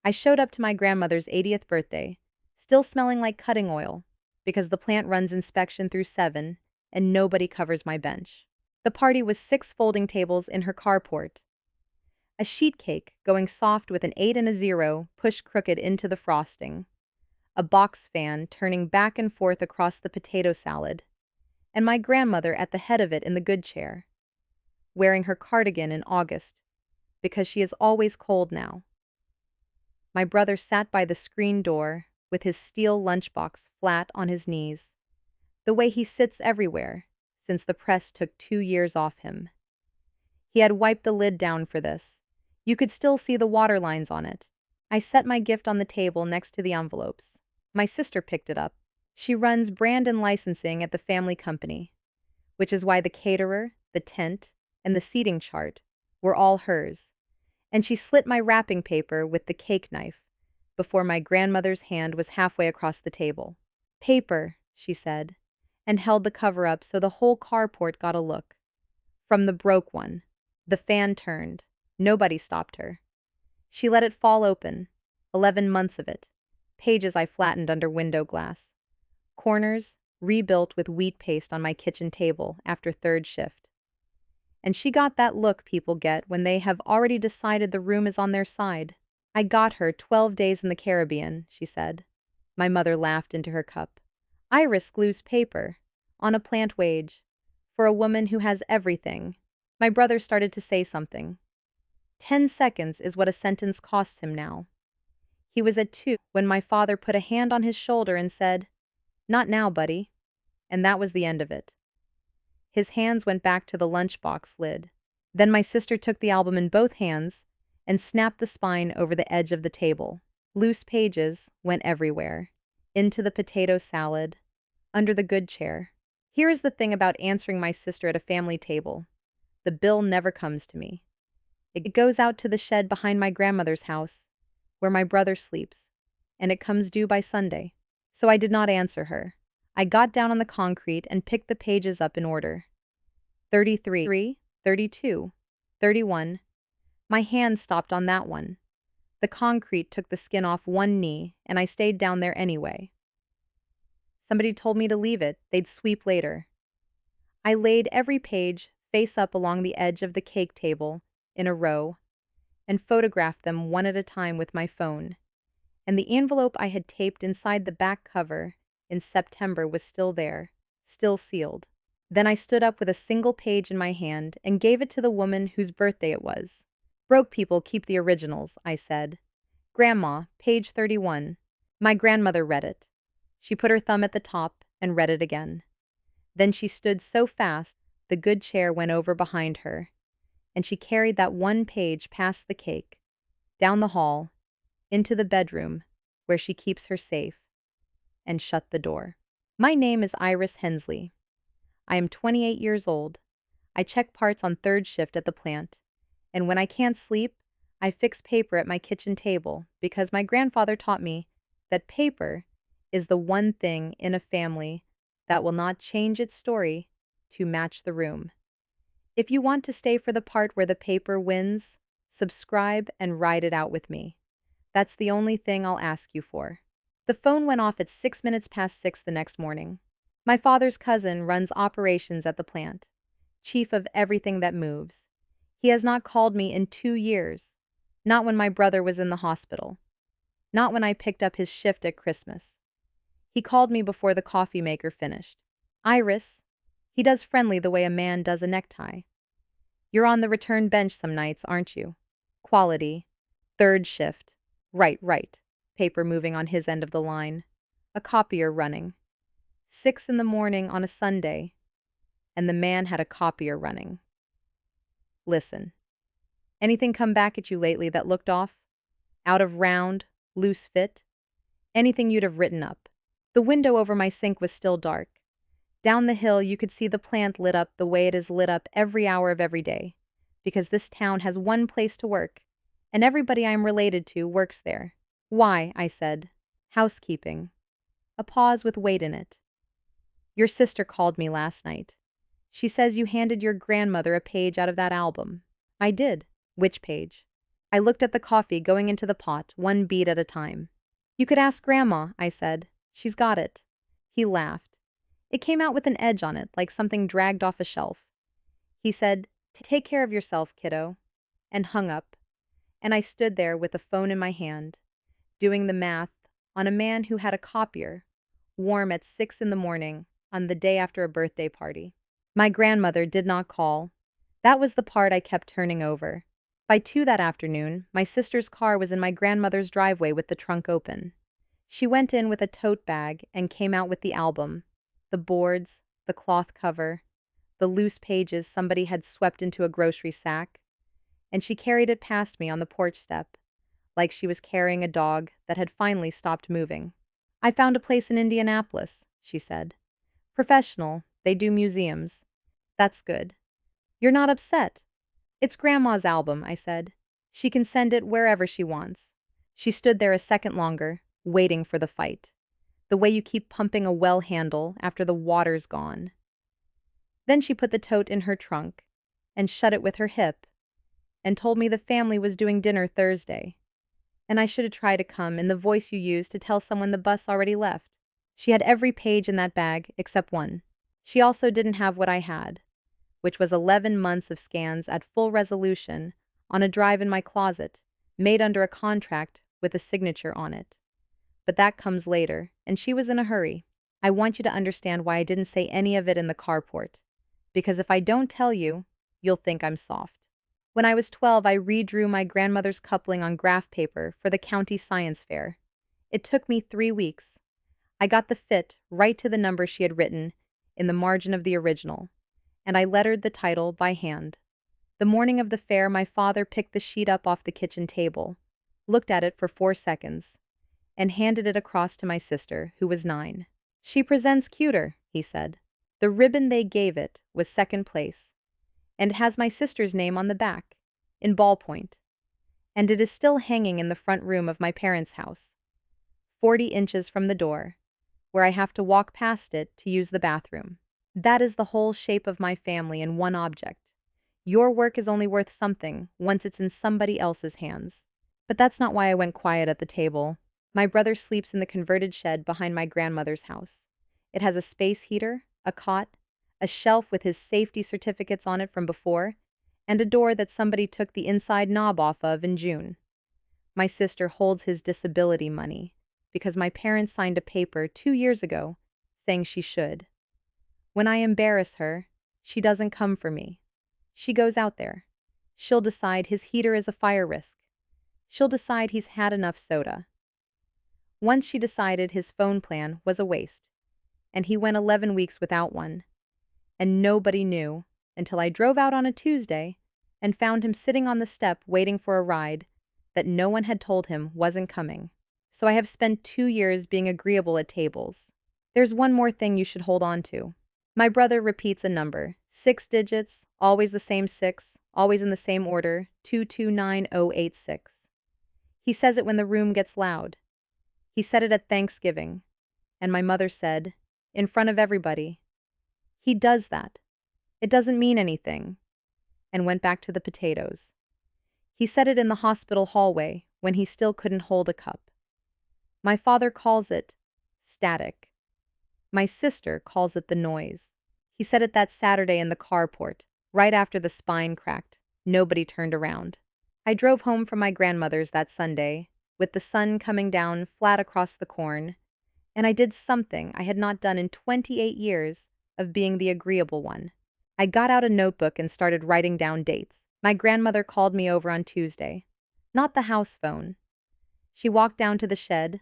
I showed up to my grandmother's 80th birthday, still smelling like cutting oil, because the plant runs inspection through 7, and nobody covers my bench. The party was 6 folding tables in her carport. A sheet cake, going soft with an 8 and a 0, pushed crooked into the frosting. A box fan turning back and forth across the potato salad. And my grandmother at the head of it in the good chair, wearing her cardigan in August, because she is always cold now. My brother sat by the screen door with his steel lunchbox flat on his knees, the way he sits everywhere since the press took 2 years off him. He had wiped the lid down for this. You could still see the water lines on it. I set my gift on the table next to the envelopes. My sister picked it up. She runs brand and licensing at the family company, which is why the caterer, the tent, and the seating chart were all hers. And she slit my wrapping paper with the cake knife before my grandmother's hand was halfway across the table. "Paper," she said, and held the cover up so the whole carport got a look. From the broke one. The fan turned. Nobody stopped her. She let it fall open. 11 months of it. Pages I flattened under window glass. Corners rebuilt with wheat paste on my kitchen table after 3rd shift. And she got that look people get when they have already decided the room is on their side. "I got her 12 days in the Caribbean," she said. My mother laughed into her cup. "I risk loose paper, on a plant wage, for a woman who has everything." My brother started to say something. 10 seconds is what a sentence costs him now. He was at 2 when my father put a hand on his shoulder and said, "Not now, buddy." And that was the end of it. His hands went back to the lunchbox lid. Then my sister took the album in both hands and snapped the spine over the edge of the table. Loose pages went everywhere. Into the potato salad. Under the good chair. Here is the thing about answering my sister at a family table. The bill never comes to me. It goes out to the shed behind my grandmother's house, where my brother sleeps, and it comes due by Sunday. So I did not answer her. I got down on the concrete and picked the pages up in order. 33, 32, 31. My hand stopped on that one. The concrete took the skin off one knee, and I stayed down there anyway. Somebody told me to leave it, they'd sweep later. I laid every page face up along the edge of the cake table, in a row, and photographed them one at a time with my phone. And the envelope I had taped inside the back cover in September was still there, still sealed. Then I stood up with a single page in my hand and gave it to the woman whose birthday it was. "Broke people keep the originals," I said. "Grandma, page 31. My grandmother read it. She put her thumb at the top and read it again. Then she stood so fast, the good chair went over behind her, and she carried that one page past the cake, down the hall, into the bedroom, where she keeps her safe, and shut the door. My name is Iris Hensley. I am 28 years old. I check parts on 3rd shift at the plant, and when I can't sleep, I fix paper at my kitchen table because my grandfather taught me that paper is the one thing in a family that will not change its story to match the room. If you want to stay for the part where the paper wins, subscribe and ride it out with me. That's the only thing I'll ask you for." The phone went off at 6 minutes past 6 the next morning. My father's cousin runs operations at the plant, chief of everything that moves. He has not called me in 2 years, not when my brother was in the hospital, not when I picked up his shift at Christmas. He called me before the coffee maker finished. "Iris," he does friendly the way a man does a necktie. "You're on the return bench some nights, aren't you? Quality. 3rd shift. Right. Paper moving on his end of the line. A copier running. 6 in the morning on a Sunday, and the man had a copier running. Listen. Anything come back at you lately that looked off? Out of round, loose fit? Anything you'd have written up?" The window over my sink was still dark. Down the hill you could see the plant lit up the way it is lit up every hour of every day, because this town has one place to work, and everybody I am related to works there. "Why?" I said. "Housekeeping." A pause with weight in it. "Your sister called me last night. She says you handed your grandmother a page out of that album." "I did." "Which page?" I looked at the coffee going into the pot, one bead at a time. You could ask Grandma, I said. She's got it. He laughed. It came out with an edge on it, like something dragged off a shelf. He said, "Take care of yourself, kiddo," and hung up. And I stood there with the phone in my hand, doing the math on a man who had a copier, warm at 6 in the morning, on the day after a birthday party. My grandmother did not call. That was the part I kept turning over. By 2 that afternoon, my sister's car was in my grandmother's driveway with the trunk open. She went in with a tote bag and came out with the album, the boards, the cloth cover, the loose pages somebody had swept into a grocery sack, and she carried it past me on the porch step, like she was carrying a dog that had finally stopped moving. "I found a place in Indianapolis," she said. "Professional, they do museums. That's good. You're not upset?" "It's Grandma's album," I said. "She can send it wherever she wants." She stood there a second longer, waiting for the fight. The way you keep pumping a well handle after the water's gone. Then she put the tote in her trunk and shut it with her hip and told me the family was doing dinner Thursday, and I should have tried to come in the voice you use to tell someone the bus already left. She had every page in that bag except one. She also didn't have what I had, which was 11 months of scans at full resolution on a drive in my closet, made under a contract with a signature on it. But that comes later, and she was in a hurry. I want you to understand why I didn't say any of it in the carport, because if I don't tell you, you'll think I'm soft. When I was 12, I redrew my grandmother's coupling on graph paper for the county science fair. It took me 3 weeks. I got the fit right to the number she had written in the margin of the original, and I lettered the title by hand. The morning of the fair, my father picked the sheet up off the kitchen table, looked at it for 4 seconds, and handed it across to my sister, who was 9. "She presents cuter," he said. The ribbon they gave it was second place, and has my sister's name on the back, in ballpoint, and it is still hanging in the front room of my parents' house, 40 inches from the door, where I have to walk past it to use the bathroom. That is the whole shape of my family in one object. Your work is only worth something once it's in somebody else's hands. But that's not why I went quiet at the table. My brother sleeps in the converted shed behind my grandmother's house. It has a space heater, a cot, a shelf with his safety certificates on it from before, and a door that somebody took the inside knob off of in June. My sister holds his disability money because my parents signed a paper 2 years ago saying she should. When I embarrass her, she doesn't come for me. She goes out there. She'll decide his heater is a fire risk. She'll decide he's had enough soda. Once she decided his phone plan was a waste, and he went 11 weeks without one. And nobody knew until I drove out on a Tuesday and found him sitting on the step waiting for a ride that no one had told him wasn't coming. So I have spent 2 years being agreeable at tables. There's one more thing you should hold on to. My brother repeats a number, 6 digits, always the same 6, always in the same order, 229086. He says it when the room gets loud. He said it at Thanksgiving, and my mother said, in front of everybody, "He does that. It doesn't mean anything," and went back to the potatoes. He said it in the hospital hallway when he still couldn't hold a cup. My father calls it static. My sister calls it the noise. He said it that Saturday in the carport, right after the spine cracked. Nobody turned around. I drove home from my grandmother's that Sunday, with the sun coming down flat across the corn, and I did something I had not done in 28 years of being the agreeable one. I got out a notebook and started writing down dates. My grandmother called me over on Tuesday. Not the house phone. She walked down to the shed,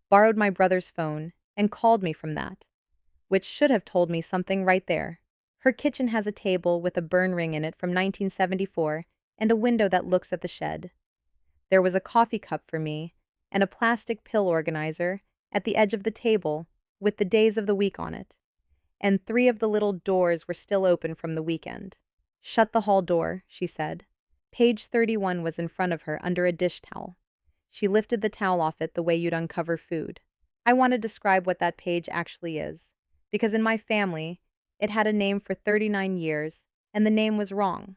borrowed my brother's phone, and called me from that, which should have told me something right there. Her kitchen has a table with a burn ring in it from 1974 and a window that looks at the shed. There was a coffee cup for me and a plastic pill organizer at the edge of the table with the days of the week on it, and 3 of the little doors were still open from the weekend. "Shut the hall door," she said. Page 31 was in front of her under a dish towel. She lifted the towel off it the way you'd uncover food. I want to describe what that page actually is, because in my family, it had a name for 39 years, and the name was wrong.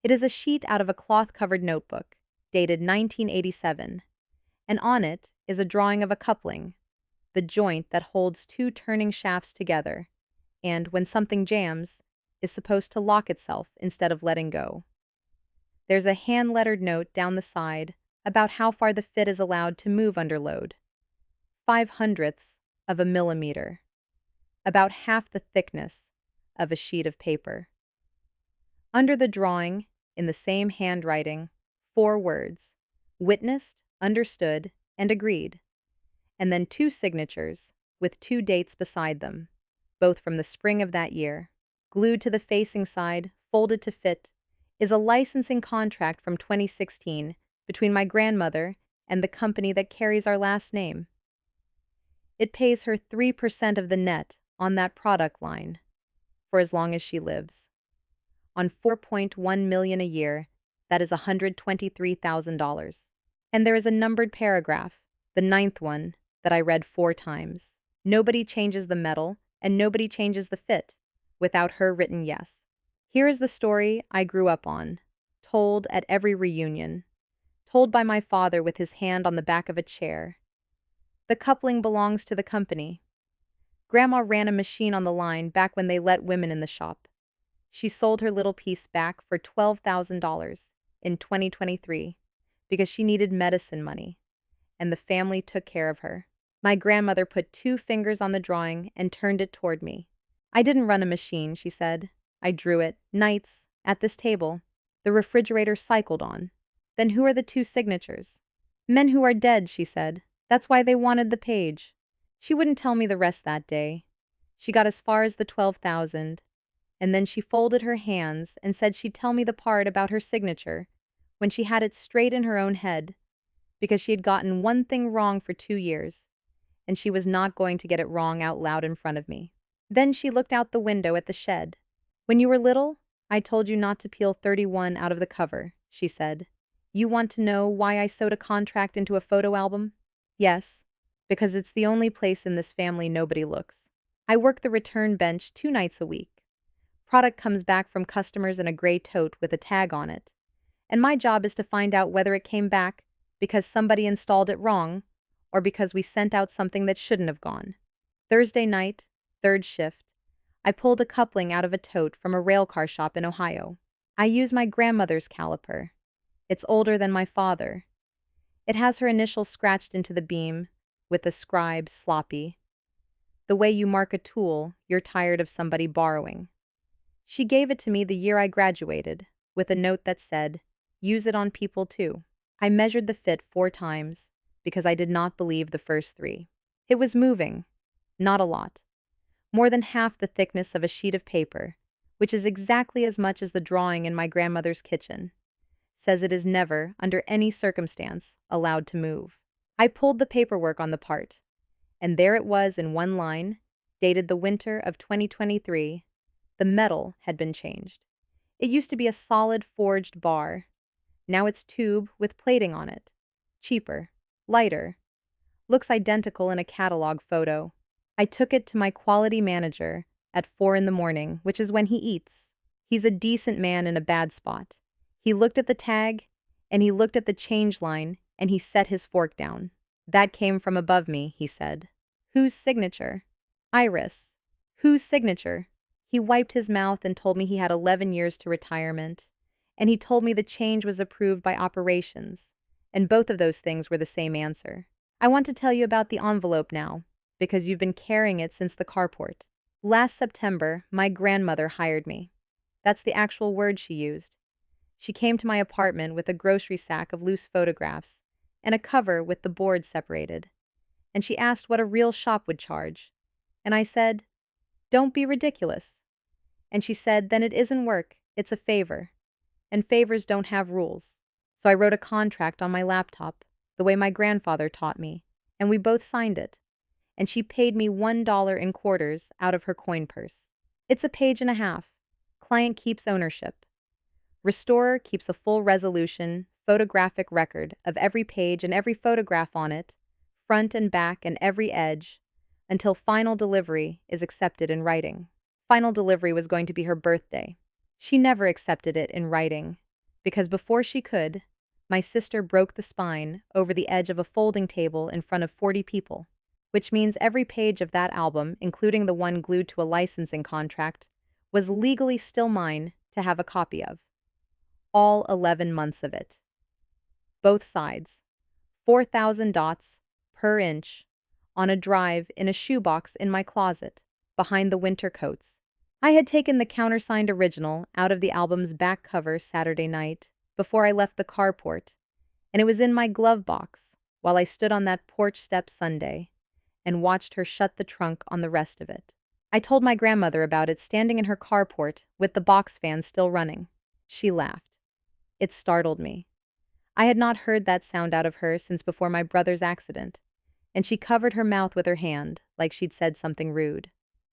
It is a sheet out of a cloth-covered notebook. dated 1987, and on it is a drawing of a coupling, the joint that holds two turning shafts together, and, when something jams, is supposed to lock itself instead of letting go. There's a hand-lettered note down the side about how far the fit is allowed to move under load. 0.05 of a millimeter, about half the thickness of a sheet of paper. Under the drawing, in the same handwriting, 4 words: witnessed, understood, and agreed, and then 2 signatures with 2 dates beside them, both from the spring of that year. Glued to the facing side, folded to fit, is a licensing contract from 2016 between my grandmother and the company that carries our last name. It pays her 3% of the net on that product line for as long as she lives. On 4.1 million a year, that is $123,000. And there is a numbered paragraph, the 9th one, that I read 4 times. Nobody changes the metal, and nobody changes the fit, without her written yes. Here is the story I grew up on, told at every reunion, told by my father with his hand on the back of a chair. The coupling belongs to the company. Grandma ran a machine on the line back when they let women in the shop. She sold her little piece back for $12,000 in 2023 because she needed medicine money, and the family took care of her. My grandmother put 2 fingers on the drawing and turned it toward me. I didn't run a machine, she said. I drew it, nights, at this table. The refrigerator cycled on. Then who are the 2 signatures? Men who are dead, she said. That's why they wanted the page. She wouldn't tell me the rest that day. She got as far as the 12,000, and then she folded her hands and said she'd tell me the part about her signature when she had it straight in her own head, because she had gotten one thing wrong for 2 years, and she was not going to get it wrong out loud in front of me. Then she looked out the window at the shed. When you were little, I told you not to peel 31 out of the cover, she said. You want to know why I sewed a contract into a photo album? Yes, because it's the only place in this family nobody looks. I work the return bench 2 nights a week. Product comes back from customers in a gray tote with a tag on it, and my job is to find out whether it came back because somebody installed it wrong or because we sent out something that shouldn't have gone. Thursday night, 3rd shift, I pulled a coupling out of a tote from a railcar shop in Ohio. I use my grandmother's caliper. It's older than my father. It has her initials scratched into the beam with the scribe sloppy. The way you mark a tool you're tired of somebody borrowing. She gave it to me the year I graduated, with a note that said, use it on people too. I measured the fit 4 times, because I did not believe the first 3. It was moving. Not a lot. More than half the thickness of a sheet of paper, which is exactly as much as the drawing in my grandmother's kitchen, says it is never, under any circumstance, allowed to move. I pulled the paperwork on the part, and there it was in one line, dated the winter of 2023. The metal had been changed. It used to be a solid forged bar. Now it's tube with plating on it. Cheaper. Lighter. Looks identical in a catalog photo. I took it to my quality manager at 4 in the morning, which is when he eats. He's a decent man in a bad spot. He looked at the tag, and he looked at the change line, and he set his fork down. That came from above me, he said. Whose signature? Iris. Whose signature? He wiped his mouth and told me he had 11 years to retirement, and he told me the change was approved by operations, and both of those things were the same answer. I want to tell you about the envelope now, because you've been carrying it since the carport. Last September, my grandmother hired me. That's the actual word she used. She came to my apartment with a grocery sack of loose photographs and a cover with the boards separated, and she asked what a real shop would charge. And I said, don't be ridiculous. And she said, then it isn't work, it's a favor. And favors don't have rules. So I wrote a contract on my laptop, the way my grandfather taught me, and we both signed it. And she paid me $1 in quarters out of her coin purse. It's a page and a half. Client keeps ownership. Restorer keeps a full resolution, photographic record of every page and every photograph on it, front and back and every edge, until final delivery is accepted in writing. Final delivery was going to be her birthday. She never accepted it in writing, because before she could, My sister broke the spine over the edge of a folding table in front of 40 people, which means every page of that album, including the one glued to a licensing contract, was legally still mine to have a copy of. All 11 months of it. Both sides. 4,000 dots per inch on a drive in a shoebox in my closet, behind the winter coats. I had taken the countersigned original out of the album's back cover Saturday night before I left the carport, and it was in my glove box while I stood on that porch step Sunday and watched her shut the trunk on the rest of it. I told my grandmother about it standing in her carport with the box fan still running. She laughed. It startled me. I had not heard that sound out of her since before my brother's accident, and she covered her mouth with her hand like she'd said something rude.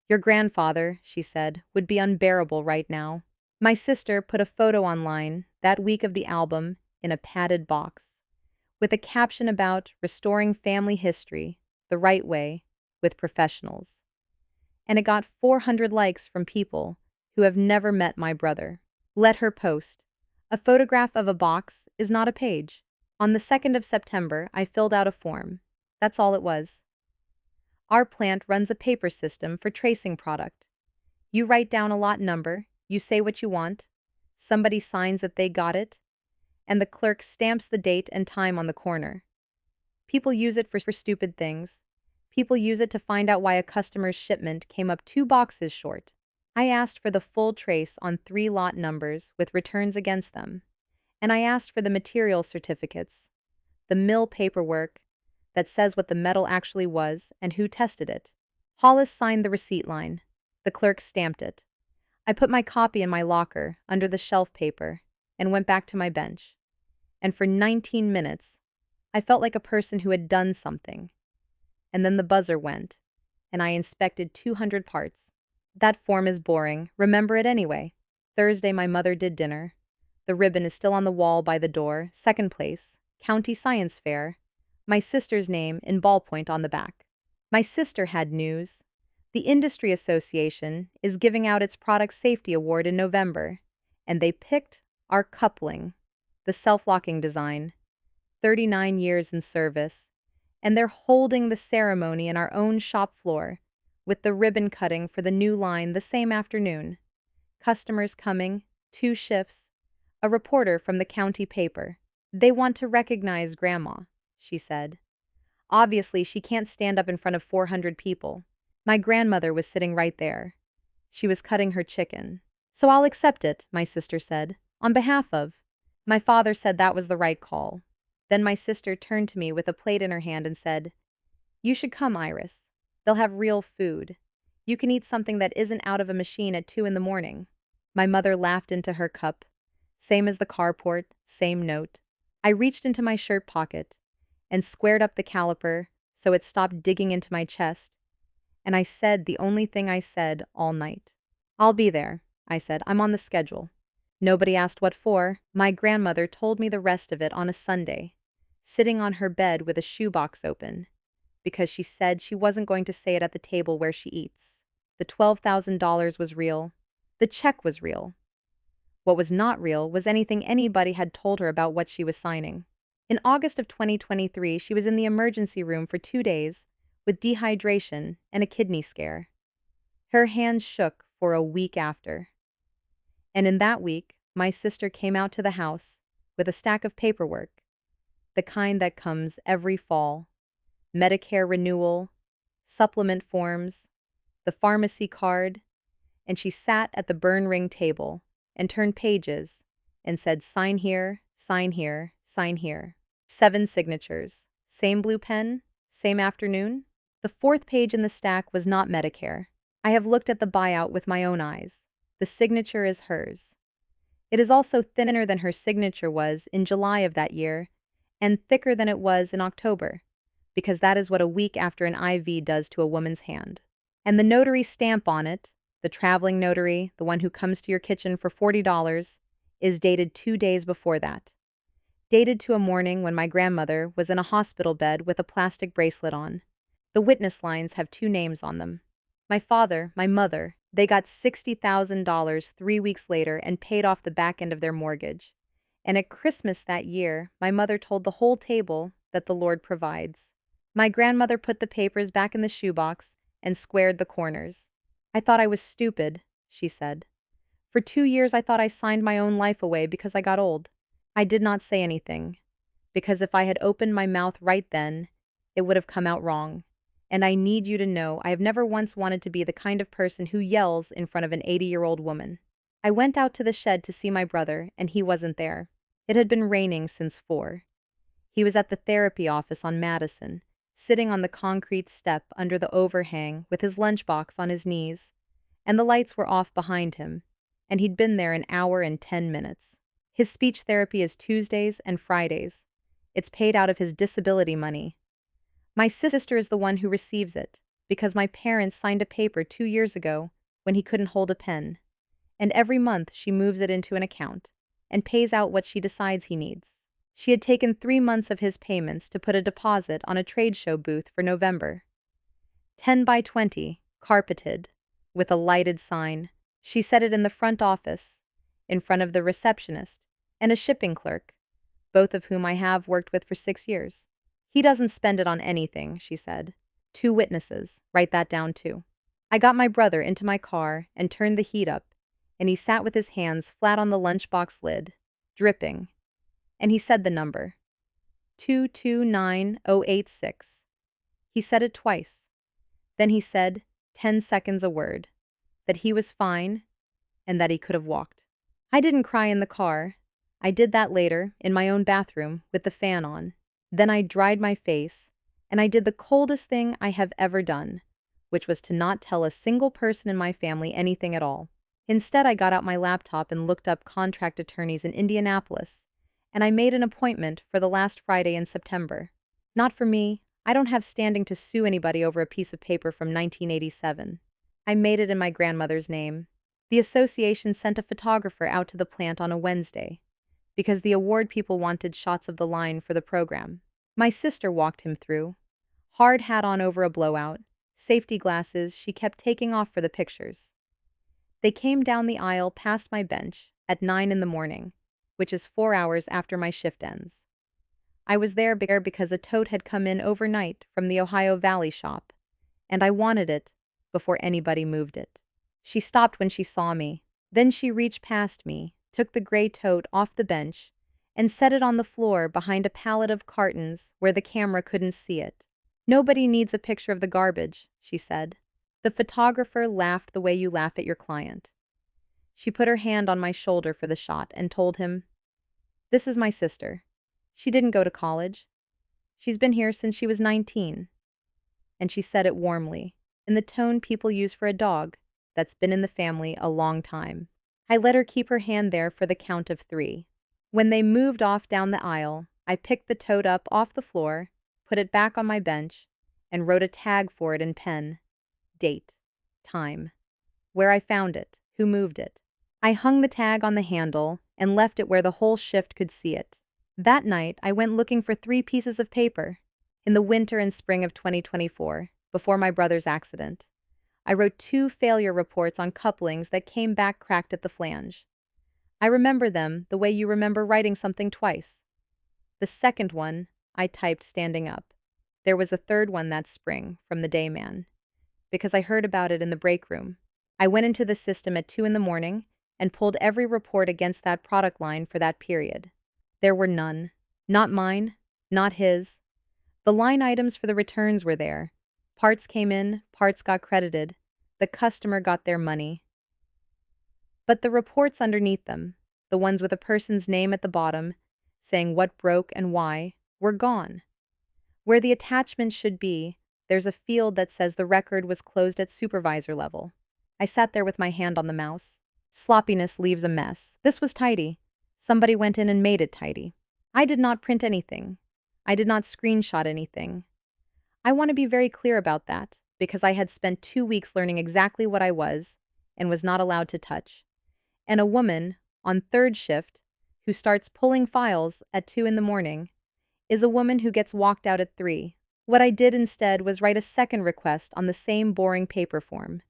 Your grandfather, she said, would be unbearable right now. My sister put a photo online that week of the album in a padded box, with a caption about restoring family history the right way with professionals. And it got 400 likes from people who have never met my brother. Let her post. A photograph of a box is not a page. On the 2nd of September, I filled out a form. That's all it was. Our plant runs a paper system for tracing product. You write down a lot number, you say what you want, somebody signs that they got it, and the clerk stamps the date and time on the corner. People use it for stupid things. People use it to find out why a customer's shipment came up 2 boxes short. I asked for the full trace on 3 lot numbers with returns against them, and I asked for the material certificates, the mill paperwork that says what the metal actually was and who tested it. Hollis signed the receipt line. The clerk stamped it. I put my copy in my locker under the shelf paper and went back to my bench. And for 19 minutes, I felt like a person who had done something. And then the buzzer went, and I inspected 200 parts. That form is boring. Remember it anyway. Thursday, my mother did dinner. The ribbon is still on the wall by the door. 2nd place, County Science Fair. My sister's name in ballpoint on the back. My sister had news. The Industry Association is giving out its Product Safety Award in November, and they picked our coupling, the self-locking design, 39 years in service, and they're holding the ceremony in our own shop floor, with the ribbon cutting for the new line the same afternoon. Customers coming, 2 shifts, a reporter from the county paper. They want to recognize Grandma, she said. Obviously, she can't stand up in front of 400 people. My grandmother was sitting right there. She was cutting her chicken. So I'll accept it, my sister said, on behalf of. My father said that was the right call. Then my sister turned to me with a plate in her hand and said, You should come, Iris. They'll have real food. You can eat something that isn't out of a machine at 2 in the morning. My mother laughed into her cup. Same as the carport, same note. I reached into my shirt pocket and squared up the caliper so it stopped digging into my chest. And I said the only thing I said all night. I'll be there, I said. I'm on the schedule. Nobody asked what for. My grandmother told me the rest of it on a Sunday, sitting on her bed with a shoebox open, because she said she wasn't going to say it at the table where she eats. The $12,000 was real. The check was real. What was not real was anything anybody had told her about what she was signing. In August of 2023, she was in the emergency room for 2 days with dehydration and a kidney scare. Her hands shook for a week after. And in that week, my sister came out to the house with a stack of paperwork, the kind that comes every fall. Medicare renewal, supplement forms, the pharmacy card, and she sat at the burn ring table and turned pages and said, Sign here, sign here, sign here. 7 signatures. Same blue pen, same afternoon. The 4th page in the stack was not Medicare. I have looked at the buyout with my own eyes. The signature is hers. It is also thinner than her signature was in July of that year, and thicker than it was in October, because that is what a week after an IV does to a woman's hand. And the notary stamp on it, the traveling notary, the one who comes to your kitchen for $40, is dated 2 days before that. Dated to a morning when my grandmother was in a hospital bed with a plastic bracelet on. The witness lines have 2 names on them. My father, my mother, they got $60,000 3 weeks later and paid off the back end of their mortgage. And at Christmas that year, my mother told the whole table that the Lord provides. My grandmother put the papers back in the shoebox and squared the corners. I thought I was stupid, she said. For 2 years I thought I signed my own life away because I got old. I did not say anything, because if I had opened my mouth right then, it would have come out wrong. And I need you to know I have never once wanted to be the kind of person who yells in front of an 80-year-old woman. I went out to the shed to see my brother, and he wasn't there. It had been raining since 4. He was at the therapy office on Madison, sitting on the concrete step under the overhang with his lunchbox on his knees, and the lights were off behind him, and he'd been there an hour and 10 minutes. His speech therapy is Tuesdays and Fridays. It's paid out of his disability money. My sister is the one who receives it, because my parents signed a paper 2 years ago when he couldn't hold a pen, and every month she moves it into an account and pays out what she decides he needs. She had taken 3 months of his payments to put a deposit on a trade show booth for November. 10 by 20, carpeted, with a lighted sign. She set it in the front office, in front of the receptionist and a shipping clerk, both of whom I have worked with for 6 years. He doesn't spend it on anything, she said. 2 witnesses, write that down too. I got my brother into my car and turned the heat up, and he sat with his hands flat on the lunchbox lid, dripping. And he said the number. 229086. He said it twice. Then he said, 10 seconds a word, that he was fine and that he could have walked. I didn't cry in the car. I did that later, in my own bathroom, with the fan on. Then I dried my face, and I did the coldest thing I have ever done, which was to not tell a single person in my family anything at all. Instead, I got out my laptop and looked up contract attorneys in Indianapolis, and I made an appointment for the last Friday in September. Not for me. I don't have standing to sue anybody over a piece of paper from 1987. I made it in my grandmother's name. The association sent a photographer out to the plant on a Wednesday, because the award people wanted shots of the line for the program. My sister walked him through. Hard hat on over a blowout, safety glasses she kept taking off for the pictures. They came down the aisle past my bench at 9 in the morning, which is 4 hours after my shift ends. I was there because a tote had come in overnight from the Ohio Valley shop, and I wanted it before anybody moved it. She stopped when she saw me. Then she reached past me, took the gray tote off the bench, and set it on the floor behind a pallet of cartons where the camera couldn't see it. Nobody needs a picture of the garbage, she said. The photographer laughed the way you laugh at your client. She put her hand on my shoulder for the shot and told him, "This is my sister. She didn't go to college. She's been here since she was 19. And she said it warmly, in the tone people use for a dog that's been in the family a long time. I let her keep her hand there for the count of 3. When they moved off down the aisle, I picked the tote up off the floor, put it back on my bench, and wrote a tag for it in pen. Date. Time. Where I found it. Who moved it. I hung the tag on the handle and left it where the whole shift could see it. That night, I went looking for 3 pieces of paper. In the winter and spring of 2024, before my brother's accident, I wrote 2 failure reports on couplings that came back cracked at the flange. I remember them the way you remember writing something twice. The second one, I typed standing up. There was a third one that spring, from the dayman, because I heard about it in the break room. I went into the system at 2 in the morning and pulled every report against that product line for that period. There were none. Not mine, not his. The line items for the returns were there. Parts came in, parts got credited. The customer got their money. But the reports underneath them, the ones with a person's name at the bottom, saying what broke and why, were gone. Where the attachment should be, there's a field that says the record was closed at supervisor level. I sat there with my hand on the mouse. Sloppiness leaves a mess. This was tidy. Somebody went in and made it tidy. I did not print anything. I did not screenshot anything. I want to be very clear about that, because I had spent 2 weeks learning exactly what I was and was not allowed to touch. And a woman, on 3rd shift, who starts pulling files at 2 in the morning, is a woman who gets walked out at 3. What I did instead was write a second request on the same boring paper form,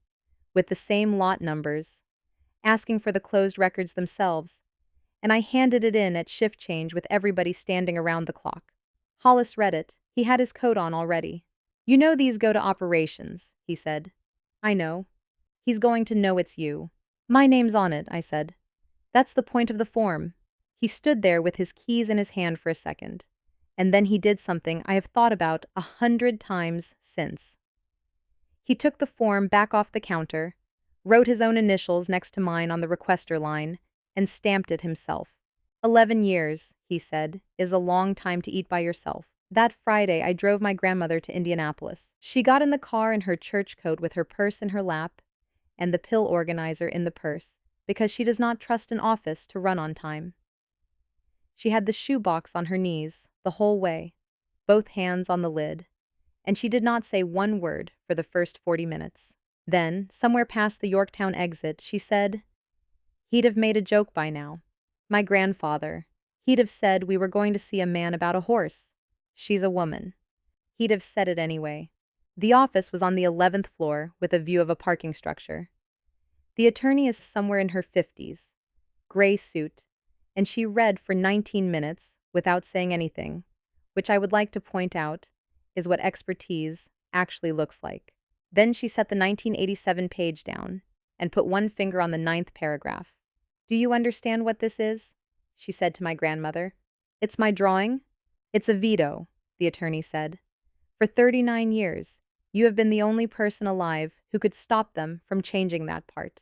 with the same lot numbers, asking for the closed records themselves, and I handed it in at shift change with everybody standing around the clock. Hollis read it. He had his coat on already. "You know these go to operations," he said. "I know. He's going to know it's you." "My name's on it," I said. "That's the point of the form." He stood there with his keys in his hand for a second, and then he did something I have thought about 100 times since. He took the form back off the counter, wrote his own initials next to mine on the requester line, and stamped it himself. 11 years, he said, is a long time to eat by yourself. That Friday, I drove my grandmother to Indianapolis. She got in the car in her church coat with her purse in her lap and the pill organizer in the purse, because she does not trust an office to run on time. She had the shoebox on her knees the whole way, both hands on the lid, and she did not say one word for the first 40 minutes. Then, somewhere past the Yorktown exit, she said, "He'd have made a joke by now. My grandfather. He'd have said we were going to see a man about a horse. She's a woman." He'd have said it anyway. The office was on the 11th floor with a view of a parking structure. The attorney is somewhere in her 50s, gray suit, and she read for 19 minutes without saying anything, which I would like to point out is what expertise actually looks like. Then she set the 1987 page down and put one finger on the 9th paragraph. "Do you understand what this is?" she said to my grandmother. "It's my drawing." "It's a veto," the attorney said. "For 39 years, you have been the only person alive who could stop them from changing that part.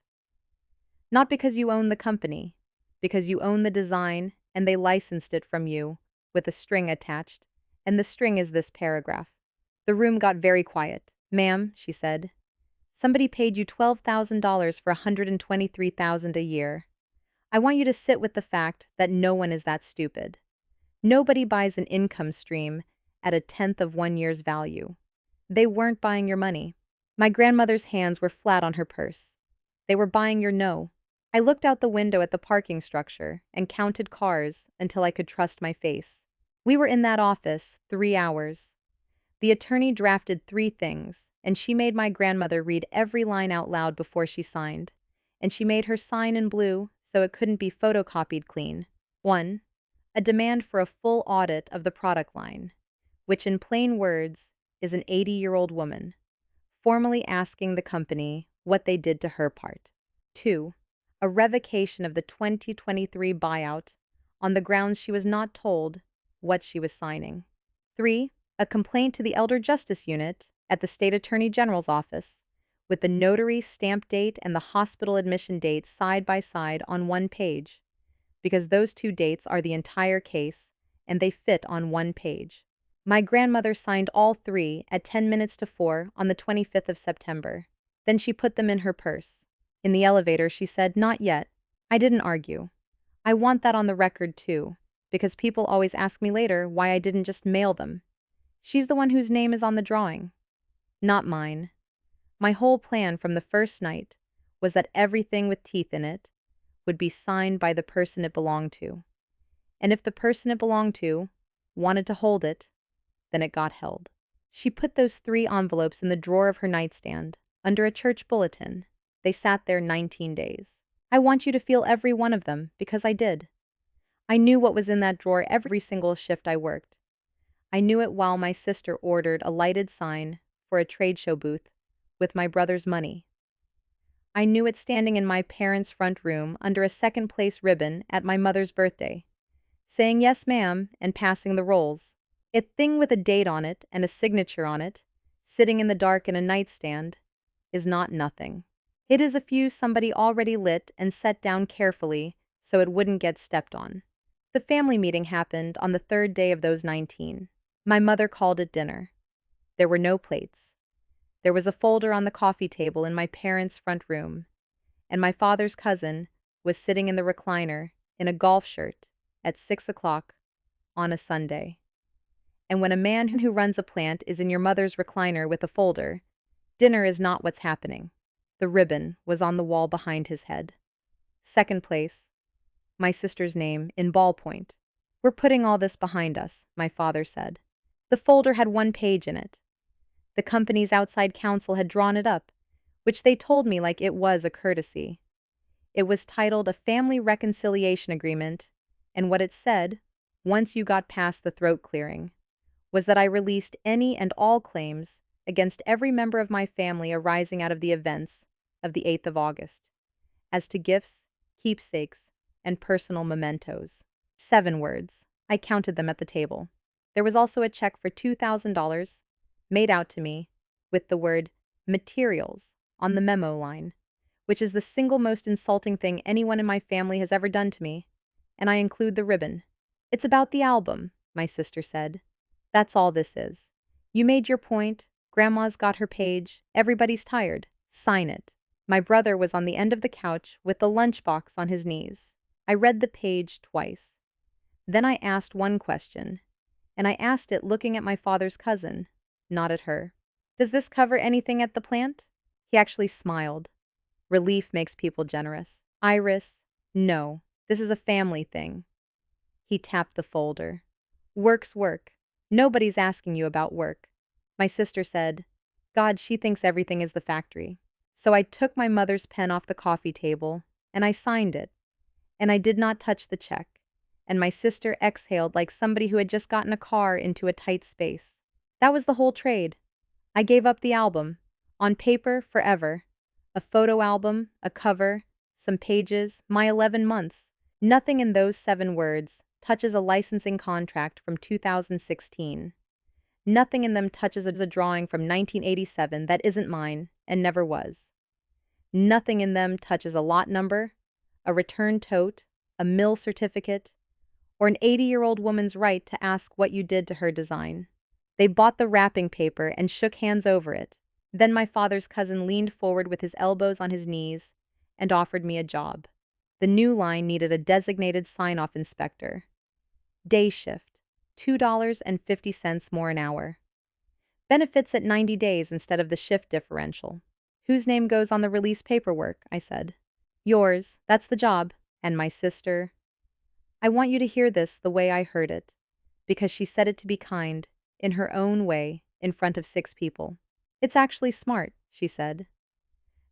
Not because you own the company, because you own the design and they licensed it from you with a string attached, and the string is this paragraph." The room got very quiet. "Ma'am," she said, "somebody paid you $12,000 for $123,000 a year. I want you to sit with the fact that no one is that stupid. Nobody buys an income stream at 1/10 of 1 year's value. They weren't buying your money." My grandmother's hands were flat on her purse. "They were buying your no." I looked out the window at the parking structure and counted cars until I could trust my face. We were in that office 3 hours. The attorney drafted 3 things, and she made my grandmother read every line out loud before she signed, and she made her sign in blue so it couldn't be photocopied clean. 1. A demand for a full audit of the product line, which in plain words is an 80-year-old woman, formally asking the company what they did to her part. 2. A revocation of the 2023 buyout on the grounds she was not told what she was signing. 3. A complaint to the Elder Justice Unit at the State Attorney General's office, with the notary stamp date and the hospital admission date side by side on one page, because those 2 dates are the entire case and they fit on one page. My grandmother signed all 3 at 10 minutes to 4 on the 25th of September. Then she put them in her purse. In the elevator, she said, "Not yet." I didn't argue. I want that on the record too, because people always ask me later why I didn't just mail them. She's the one whose name is on the drawing, not mine. My whole plan from the first night was that everything with teeth in it would be signed by the person it belonged to. And if the person it belonged to wanted to hold it, then it got held. She put those 3 envelopes in the drawer of her nightstand, under a church bulletin. They sat there 19 days. I want you to feel every one of them, because I did. I knew what was in that drawer every single shift I worked. I knew it while my sister ordered a lighted sign for a trade show booth with my brother's money. I knew it standing in my parents' front room under a second-place ribbon at my mother's birthday, saying "yes, ma'am" and passing the rolls. A thing with a date on it and a signature on it, sitting in the dark in a nightstand, is not nothing. It is a fuse somebody already lit and set down carefully so it wouldn't get stepped on. The family meeting happened on the 3rd day of those 19. My mother called it dinner. There were no plates. There was a folder on the coffee table in my parents' front room, and my father's cousin was sitting in the recliner in a golf shirt at 6 o'clock on a Sunday. And when a man who runs a plant is in your mother's recliner with a folder, dinner is not what's happening. The ribbon was on the wall behind his head. 2nd place, my sister's name in ballpoint. "We're putting all this behind us," my father said. The folder had 1 page in it. The company's outside counsel had drawn it up, which they told me like it was a courtesy. It was titled a Family Reconciliation Agreement And what it said, once you got past the throat clearing, was that I released any and all claims against every member of my family arising out of the events of the 8th of August, as to gifts, keepsakes, and personal mementos. 7 words. I counted them at the table. There was also a check for $2,000 made out to me with the word materials on the memo line, which is the single most insulting thing anyone in my family has ever done to me, and I include the ribbon. It's about the album, my sister said. That's all this is. You made your point, Grandma's got her page, everybody's tired. Sign it. My brother was on the end of the couch with the lunchbox on his knees. I read the page twice. Then I asked one question, and I asked it looking at my father's cousin, not at her. Does this cover anything at the plant? He actually smiled. Relief makes people generous. Iris, no, this is a family thing. He tapped the folder. Work's work. Nobody's asking you about work. My sister said, God, she thinks everything is the factory. So I took my mother's pen off the coffee table, and I signed it. And I did not touch the check. And my sister exhaled like somebody who had just gotten a car into a tight space. That was the whole trade. I gave up the album. On paper, forever. A photo album, a cover, some pages, my 11 months. Nothing in those 7 words touches a licensing contract from 2016. Nothing in them touches a drawing from 1987 that isn't mine and never was. Nothing in them touches a lot number, a return tote, a mill certificate, or an 80-year-old woman's right to ask what you did to her design. They bought the wrapping paper and shook hands over it. Then my father's cousin leaned forward with his elbows on his knees and offered me a job. The new line needed a designated sign-off inspector. Day shift, $2.50 more an hour. Benefits at 90 days instead of the shift differential. Whose name goes on the release paperwork? I said. Yours, that's the job. And my sister. I want you to hear this the way I heard it, because she said it to be kind, in her own way, in front of 6 people. It's actually smart, she said.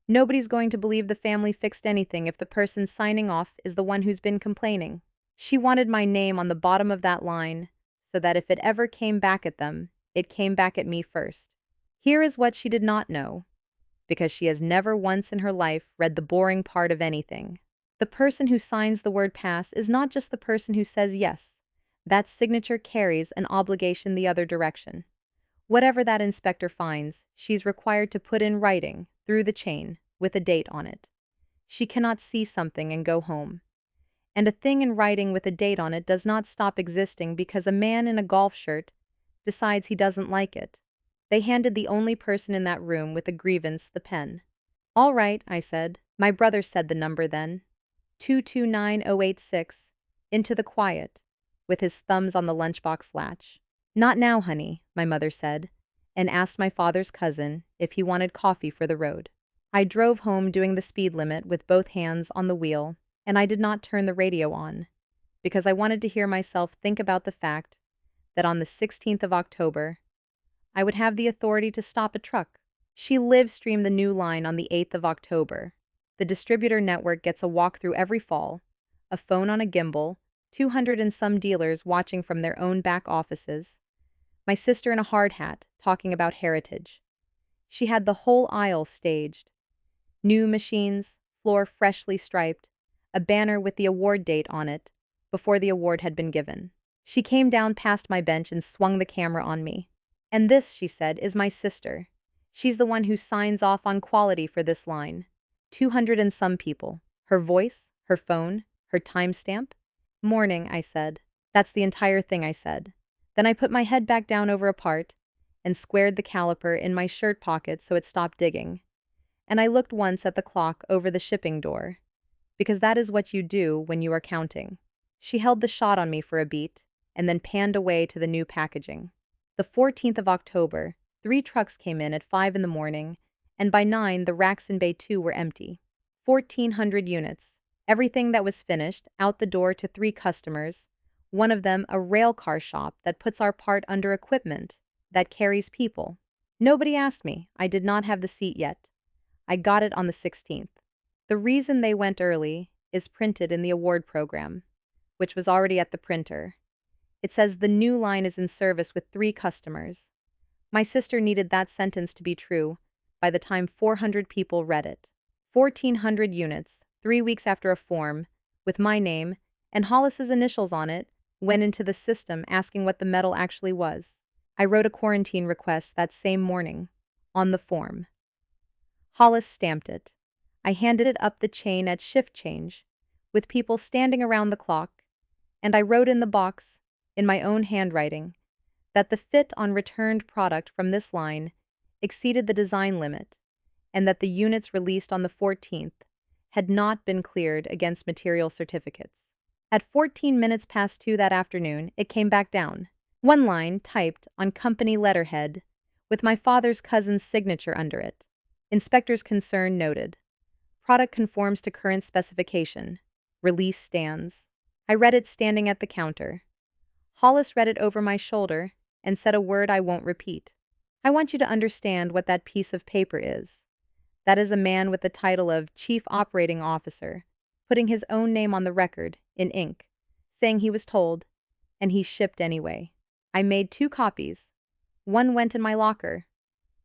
Nobody's going to believe the family fixed anything if the person signing off is the one who's been complaining. She wanted my name on the bottom of that line, so that if it ever came back at them, it came back at me first. Here is what she did not know, because she has never once in her life read the boring part of anything. The person who signs the word pass is not just the person who says yes. That signature carries an obligation the other direction. Whatever that inspector finds, she's required to put in writing, through the chain, with a date on it. She cannot see something and go home. And a thing in writing with a date on it does not stop existing because a man in a golf shirt decides he doesn't like it. They handed the only person in that room with a grievance the pen. All right, I said. My brother said the number then. 229086, into the quiet, with his thumbs on the lunchbox latch. Not now, honey, my mother said, and asked my father's cousin if he wanted coffee for the road. I drove home doing the speed limit with both hands on the wheel, and I did not turn the radio on, because I wanted to hear myself think about the fact that on the 16th of October, I would have the authority to stop a truck. She live-streamed the new line on the 8th of October. The distributor network gets a walkthrough every fall, a phone on a gimbal, 200 and some dealers watching from their own back offices, my sister in a hard hat talking about heritage. She had the whole aisle staged. New machines, floor freshly striped, a banner with the award date on it before the award had been given. She came down past my bench and swung the camera on me. And this, she said, is my sister. She's the one who signs off on quality for this line. 200 and some people. Her voice, her phone, her timestamp. Morning, I said. That's the entire thing, I said. Then I put my head back down over a part and squared the caliper in my shirt pocket so it stopped digging. And I looked once at the clock over the shipping door, because that is what you do when you are counting. She held the shot on me for a beat and then panned away to the new packaging. The 14th of October, 3 trucks came in at 5 in the morning, and by 9 the racks in Bay 2 were empty. 1,400 units. Everything that was finished, out the door to 3 customers, one of them a railcar shop that puts our part under equipment, that carries people. Nobody asked me. I did not have the seat yet. I got it on the 16th. The reason they went early is printed in the award program, which was already at the printer. It says the new line is in service with 3 customers. My sister needed that sentence to be true by the time 400 people read it. 1,400 units, 3 weeks after a form, with my name and Hollis's initials on it, went into the system asking what the metal actually was. I wrote a quarantine request that same morning, on the form. Hollis stamped it. I handed it up the chain at shift change, with people standing around the clock, and I wrote in the box, in my own handwriting, that the fit on returned product from this line exceeded the design limit, and that the units released on the 14th had not been cleared against material certificates. At 14 minutes past 2 that afternoon, it came back down. One line typed on company letterhead, with my father's cousin's signature under it. Inspector's concern noted. Product conforms to current specification. Release stands. I read it standing at the counter. Hollis read it over my shoulder and said a word I won't repeat. I want you to understand what that piece of paper is. That is a man with the title of Chief Operating Officer, putting his own name on the record, in ink, saying he was told, and he shipped anyway. I made 2 copies. One went in my locker.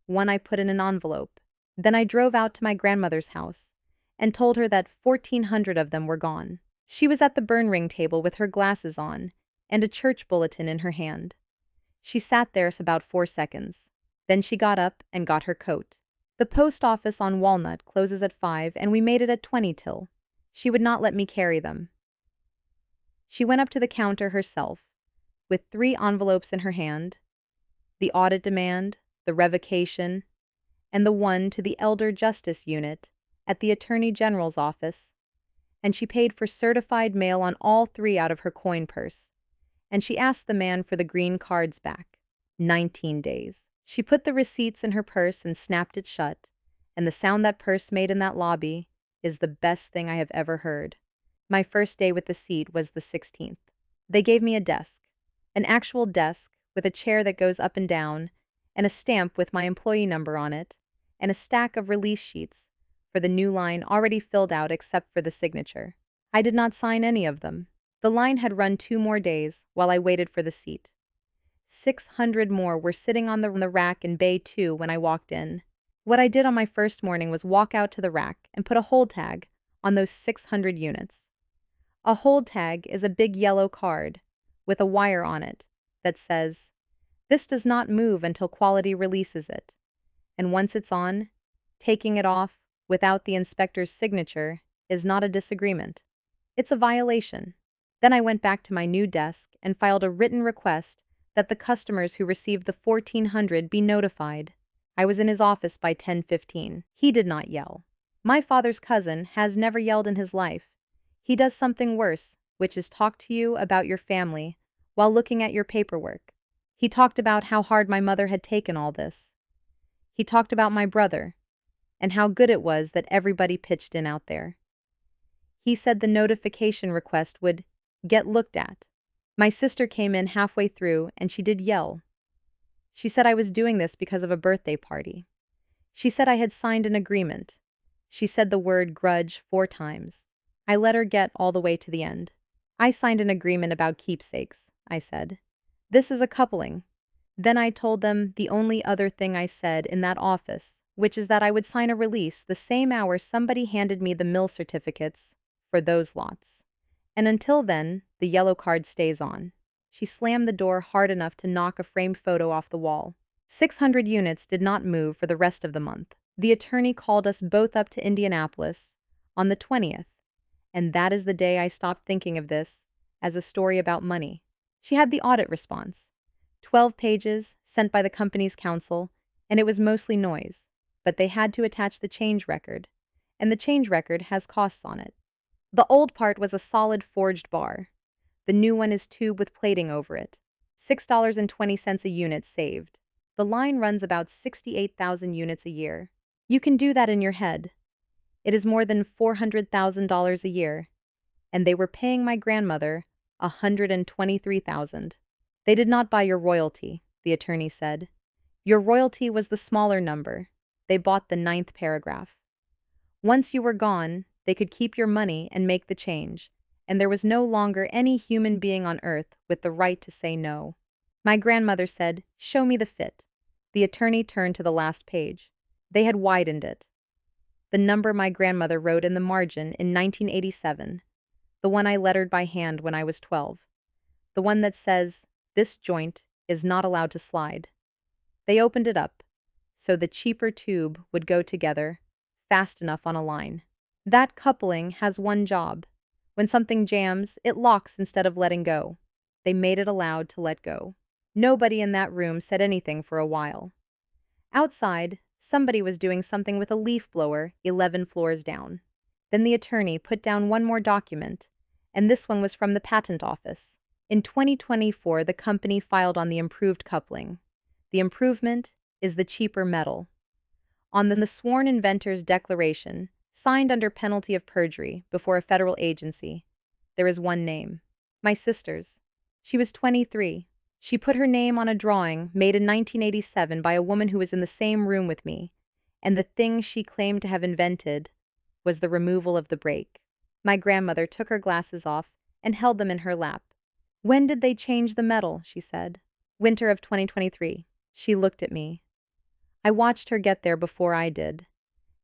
One I put in an envelope. Then I drove out to my grandmother's house and told her that 1,400 of them were gone. She was at the burn ring table with her glasses on and a church bulletin in her hand. She sat there about 4 seconds. Then she got up and got her coat. The post office on Walnut closes at 5 and we made it at 20 till. She would not let me carry them. She went up to the counter herself, with 3 envelopes in her hand, the audit demand, the revocation, and the one to the Elder Justice Unit at the Attorney General's office, and she paid for certified mail on all 3 out of her coin purse, and she asked the man for the green cards back. 19 days. She put the receipts in her purse and snapped it shut, and the sound that purse made in that lobby is the best thing I have ever heard. My first day with the seat was the 16th. They gave me a desk, an actual desk with a chair that goes up and down, and a stamp with my employee number on it, and a stack of release sheets for the new line already filled out except for the signature. I did not sign any of them. The line had run 2 more days while I waited for the seat. 600 more were sitting on the rack in Bay 2 when I walked in. What I did on my first morning was walk out to the rack and put a hold tag on those 600 units. A hold tag is a big yellow card with a wire on it that says, "This does not move until quality releases it." And once it's on, taking it off without the inspector's signature is not a disagreement. It's a violation. Then I went back to my new desk and filed a written request that the customers who received the 1,400 be notified. I was in his office by 10:15. He did not yell. My father's cousin has never yelled in his life. He does something worse, which is talk to you about your family while looking at your paperwork. He talked about how hard my mother had taken all this. He talked about my brother and how good it was that everybody pitched in out there. He said the notification request would get looked at. My sister came in halfway through and she did yell. She said I was doing this because of a birthday party. She said I had signed an agreement. She said the word grudge 4 times. I let her get all the way to the end. I signed an agreement about keepsakes, I said. This is a coupling. Then I told them the only other thing I said in that office, which is that I would sign a release the same hour somebody handed me the mill certificates for those lots. And until then, the yellow card stays on. She slammed the door hard enough to knock a framed photo off the wall. 600 units did not move for the rest of the month. The attorney called us both up to Indianapolis on the 20th, and that is the day I stopped thinking of this as a story about money. She had the audit response. 12 pages, sent by the company's counsel, and it was mostly noise, but they had to attach the change record, and the change record has costs on it. The old part was a solid forged bar. The new one is tube with plating over it. $6.20 a unit saved. The line runs about 68,000 units a year. You can do that in your head. It is more than $400,000 a year, and they were paying my grandmother $123,000. They did not buy your royalty, the attorney said. Your royalty was the smaller number. They bought the 9th paragraph. Once you were gone, they could keep your money and make the change, and there was no longer any human being on earth with the right to say no. My grandmother said, "Show me the fit." The attorney turned to the last page. They had widened it. The number my grandmother wrote in the margin in 1987, the one I lettered by hand when I was 12, the one that says, "This joint is not allowed to slide." They opened it up, so the cheaper tube would go together, fast enough on a line. That coupling has one job. When something jams, it locks instead of letting go. They made it allowed to let go. Nobody in that room said anything for a while. Outside, somebody was doing something with a leaf blower 11 floors down. Then the attorney put down one more document, and this one was from the patent office. In 2024, the company filed on the improved coupling. The improvement is the cheaper metal. On the sworn inventor's declaration, signed under penalty of perjury before a federal agency, there is one name. My sister's. She was 23. She put her name on a drawing made in 1987 by a woman who was in the same room with me, and the thing she claimed to have invented was the removal of the brake. My grandmother took her glasses off and held them in her lap. "When did they change the metal?" she said. "Winter of 2023. She looked at me. I watched her get there before I did,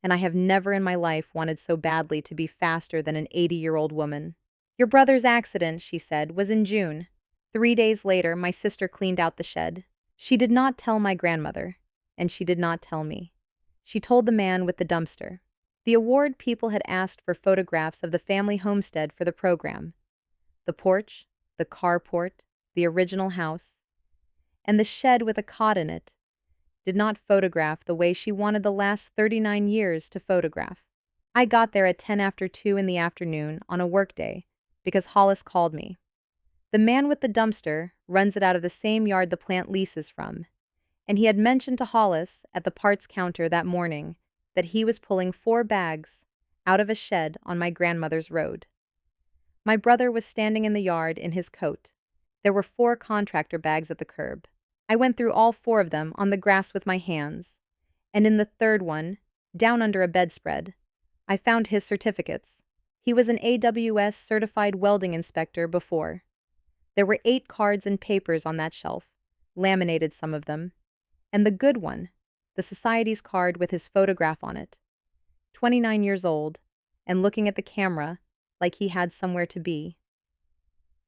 and I have never in my life wanted so badly to be faster than an 80-year-old woman. "Your brother's accident," she said, "was in June. 3 days later, my sister cleaned out the shed. She did not tell my grandmother, and she did not tell me. She told the man with the dumpster. The award people had asked for photographs of the family homestead for the program. The porch, the carport, the original house, and the shed with a cot in it did not photograph the way she wanted the last 39 years to photograph. I got there at 10 after 2 in the afternoon on a workday because Hollis called me. The man with the dumpster runs it out of the same yard the plant leases from, and he had mentioned to Hollis at the parts counter that morning that he was pulling 4 bags out of a shed on my grandmother's road. My brother was standing in the yard in his coat. There were 4 contractor bags at the curb. I went through all 4 of them on the grass with my hands, and in the 3rd one, down under a bedspread, I found his certificates. He was an AWS certified welding inspector before. There were 8 cards and papers on that shelf, laminated some of them, and the good one, the society's card with his photograph on it. 29 years old, and looking at the camera like he had somewhere to be.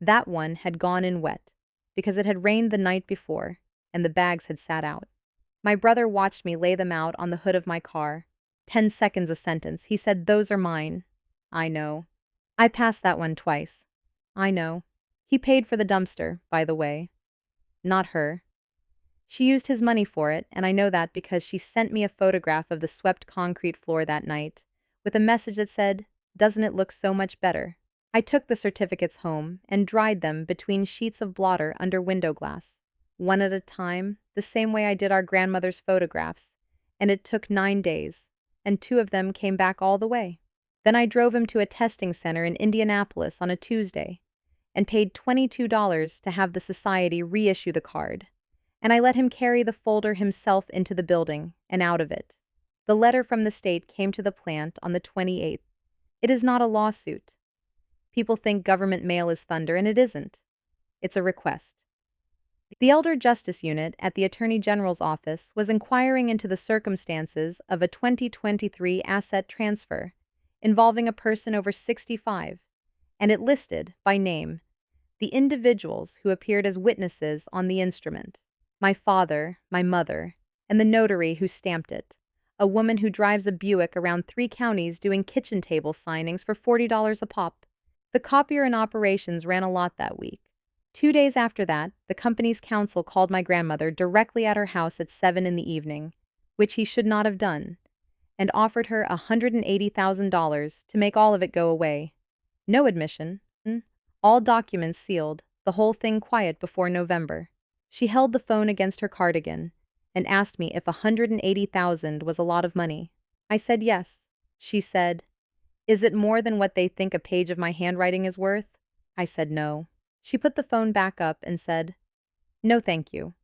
That one had gone in wet, because it had rained the night before, and the bags had sat out. My brother watched me lay them out on the hood of my car. 10 seconds a sentence. He said, "Those are mine." I know. I passed that one twice. I know. He paid for the dumpster, by the way. Not her. She used his money for it, and I know that because she sent me a photograph of the swept concrete floor that night, with a message that said, "Doesn't it look so much better?" I took the certificates home and dried them between sheets of blotter under window glass, one at a time, the same way I did our grandmother's photographs, and it took 9 days, and 2 of them came back all the way. Then I drove him to a testing center in Indianapolis on a Tuesday, and paid $22 to have the society reissue the card, and I let him carry the folder himself into the building and out of it. The letter from the state came to the plant on the 28th. It is not a lawsuit. People think government mail is thunder, and it isn't. It's a request. The Elder Justice Unit at the Attorney General's office was inquiring into the circumstances of a 2023 asset transfer involving a person over 65, and it listed, by name, the individuals who appeared as witnesses on the instrument: my father, my mother, and the notary who stamped it, a woman who drives a Buick around 3 counties doing kitchen table signings for $40 a pop. The copier in operations ran a lot that week. 2 days after that, the company's counsel called my grandmother directly at her house at 7 in the evening, which he should not have done, and offered her $180,000 to make all of it go away. No admission. All documents sealed, the whole thing quiet before November. She held the phone against her cardigan and asked me if $180,000 was a lot of money. I said yes. She said, "Is it more than what they think a page of my handwriting is worth?" I said no. She put the phone back up and said, "No thank you,"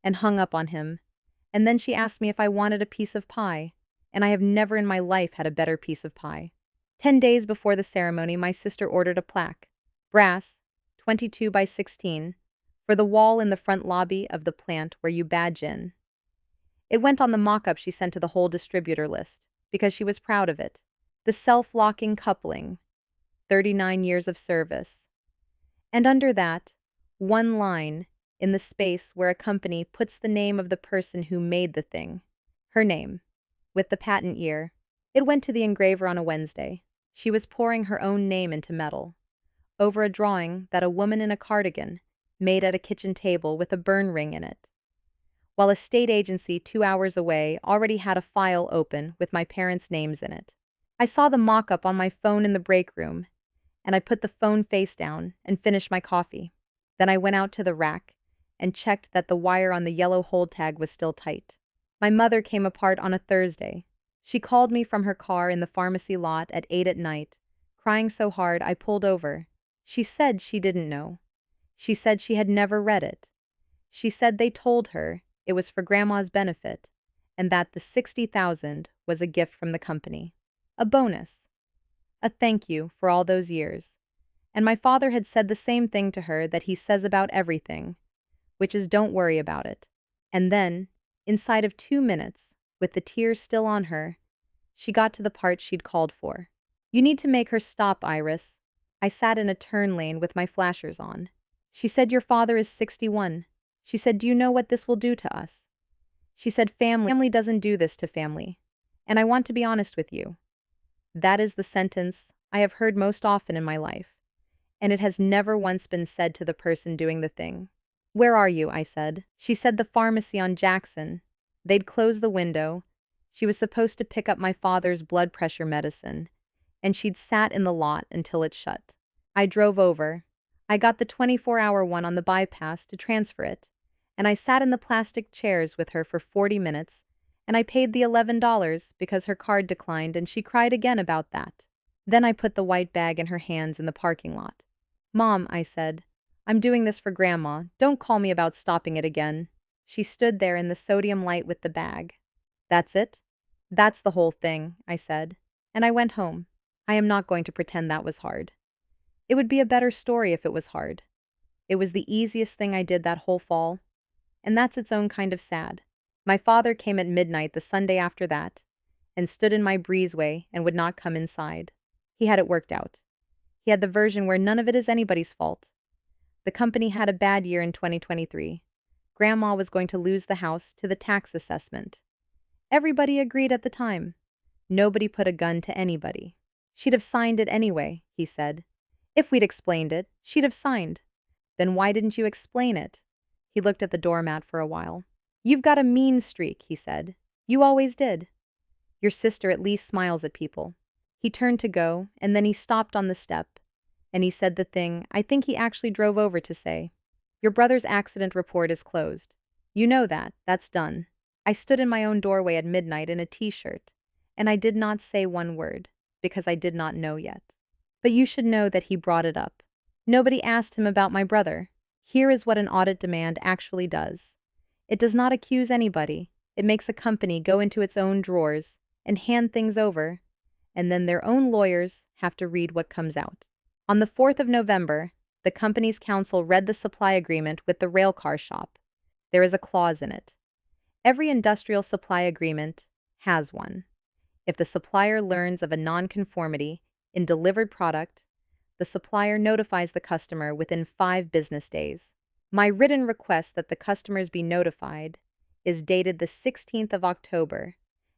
and hung up on him. And then she asked me if I wanted a piece of pie, and I have never in my life had a better piece of pie. 10 days before the ceremony, my sister ordered a plaque, brass, 22 by 16, for the wall in the front lobby of the plant where you badge in. It went on the mock-up she sent to the whole distributor list, because she was proud of it. The self-locking coupling, 39 years of service. And under that, one line, in the space where a company puts the name of the person who made the thing. Her name, with the patent year. It went to the engraver on a Wednesday. She was pouring her own name into metal, over a drawing that a woman in a cardigan made at a kitchen table with a burn ring in it, while a state agency 2 hours away already had a file open with my parents' names in it. I saw the mock-up on my phone in the break room, and I put the phone face down and finished my coffee. Then I went out to the rack and checked that the wire on the yellow hold tag was still tight. My mother came apart on a Thursday. She called me from her car in the pharmacy lot at 8 at night, crying so hard I pulled over. She said she didn't know. She said she had never read it. She said they told her it was for Grandma's benefit, and that the 60,000 was a gift from the company. A bonus. A thank you for all those years. And my father had said the same thing to her that he says about everything, which is don't worry about it. And then, inside of 2 minutes, with the tears still on her, she got to the part she'd called for. You need to make her stop, Iris. I sat in a turn lane with my flashers on. She said your father is 61. She said, do you know what this will do to us? She said family doesn't do this to family. And I want to be honest with you. That is the sentence I have heard most often in my life. And it has never once been said to the person doing the thing. Where are you? I said. She said the pharmacy on Jackson. They'd closed the window. She was supposed to pick up my father's blood pressure medicine, and she'd sat in the lot until it shut. I drove over. I got the 24-hour one on the bypass to transfer it, and I sat in the plastic chairs with her for 40 minutes, and I paid the $11 because her card declined, and she cried again about that. Then I put the white bag in her hands in the parking lot. Mom, I said, I'm doing this for Grandma. Don't call me about stopping it again. She stood there in the sodium light with the bag. That's it? That's the whole thing, I said. And I went home. I am not going to pretend that was hard. It would be a better story if it was hard. It was the easiest thing I did that whole fall. And that's its own kind of sad. My father came at midnight the Sunday after that, and stood in my breezeway and would not come inside. He had it worked out. He had the version where none of it is anybody's fault. The company had a bad year in 2023. Grandma was going to lose the house to the tax assessment. Everybody agreed at the time. Nobody put a gun to anybody. She'd have signed it anyway, he said. If we'd explained it, she'd have signed. Then why didn't you explain it? He looked at the doormat for a while. You've got a mean streak, he said. You always did. Your sister at least smiles at people. He turned to go, and then he stopped on the step. And he said the thing I think he actually drove over to say. Your brother's accident report is closed. You know that. That's done. I stood in my own doorway at midnight in a t-shirt, and I did not say one word, because I did not know yet. But you should know that he brought it up. Nobody asked him about my brother. Here is what an audit demand actually does. It does not accuse anybody. It makes a company go into its own drawers and hand things over, and then their own lawyers have to read what comes out. On the 4th of November, the company's counsel read the supply agreement with the railcar shop. There is a clause in it. Every industrial supply agreement has one. If the supplier learns of a nonconformity in delivered product, the supplier notifies the customer within 5 business days. My written request that the customers be notified is dated the 16th of October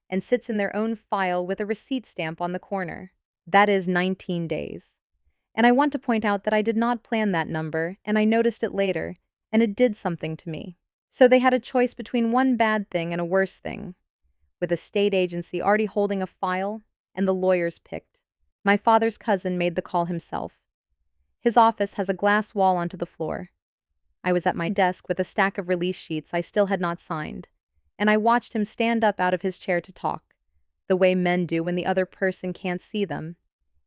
and sits in their own file with a receipt stamp on the corner. That is 19 days. And I want to point out that I did not plan that number, and I noticed it later, and it did something to me. So they had a choice between one bad thing and a worse thing, with a state agency already holding a file, and the lawyers picked. My father's cousin made the call himself. His office has a glass wall onto the floor. I was at my desk with a stack of release sheets I still had not signed, and I watched him stand up out of his chair to talk, the way men do when the other person can't see them.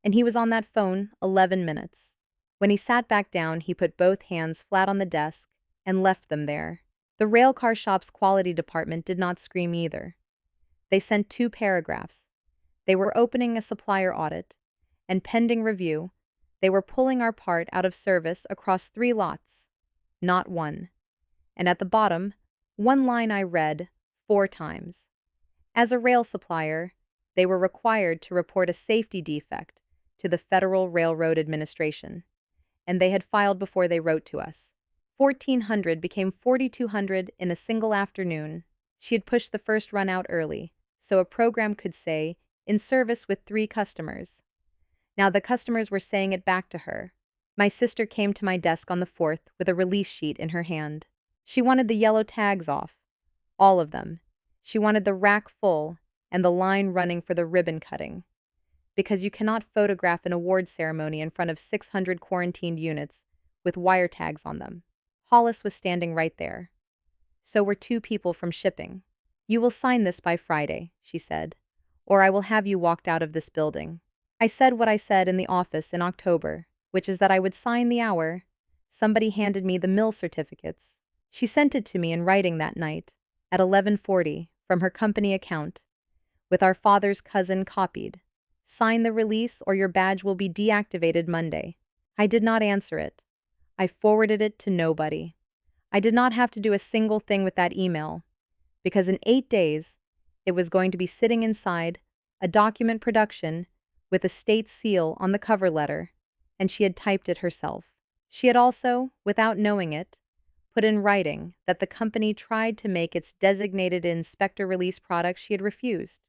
And he was on that phone 11 minutes. When he sat back down, he put both hands flat on the desk and left them there. The railcar shop's quality department did not scream either. They sent 2 paragraphs. They were opening a supplier audit, and pending review, they were pulling our part out of service across 3 lots, not one. And at the bottom, one line I read 4 times. As a rail supplier, they were required to report a safety defect to the Federal Railroad Administration, and they had filed before they wrote to us. 1,400 became 4,200 in a single afternoon. She had pushed the first run out early, so a program could say, in service with 3 customers. Now the customers were saying it back to her. My sister came to my desk on the 4th with a release sheet in her hand. She wanted the yellow tags off. All of them. She wanted the rack full and the line running for the ribbon cutting. Because you cannot photograph an award ceremony in front of 600 quarantined units with wire tags on them. Hollis was standing right there. So were 2 people from shipping. You will sign this by Friday, she said, or I will have you walked out of this building. I said what I said in the office in October, which is that I would sign the hour. Somebody handed me the mill certificates. She sent it to me in writing that night, at 11:40, from her company account, with our father's cousin copied. Sign the release or your badge will be deactivated Monday. I did not answer it. I forwarded it to nobody. I did not have to do a single thing with that email, because in 8 days, it was going to be sitting inside a document production with a state seal on the cover letter, and she had typed it herself. She had also, without knowing it, put in writing that the company tried to make its designated inspector release product she had refused.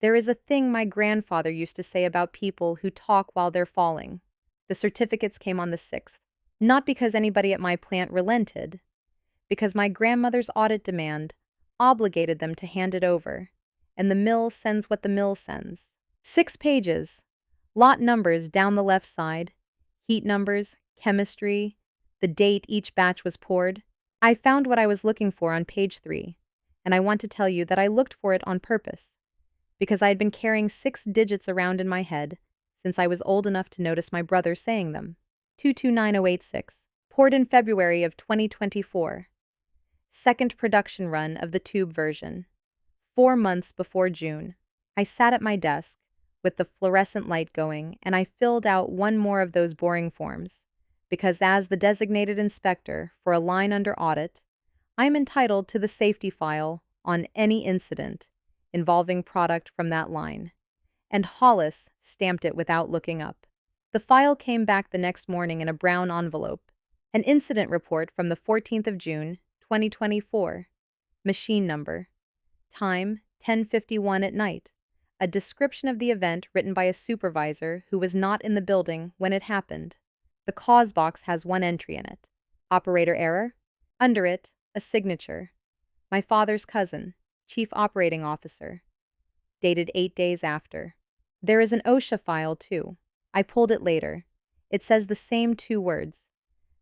There is a thing my grandfather used to say about people who talk while they're falling. The certificates came on the 6th, not because anybody at my plant relented, because my grandmother's audit demand obligated them to hand it over, and the mill sends what the mill sends. 6 pages, lot numbers down the left side, heat numbers, chemistry, the date each batch was poured. I found what I was looking for on page 3, and I want to tell you that I looked for it on purpose, because I had been carrying 6 digits around in my head since I was old enough to notice my brother saying them. 229086, poured in February of 2024. Second production run of the tube version. 4 months before June. I sat at my desk, with the fluorescent light going, and I filled out one more of those boring forms, because as the designated inspector for a line under audit, I am entitled to the safety file on any incident involving product from that line. And Hollis stamped it without looking up. The file came back the next morning in a brown envelope. An incident report from the 14th of June, 2024. Machine number. Time, 10:51 at night. A description of the event written by a supervisor who was not in the building when it happened. The cause box has one entry in it. Operator error. Under it, a signature. My father's cousin, Chief Operating Officer. Dated 8 days after. There is an OSHA file, too. I pulled it later. It says the same 2 words,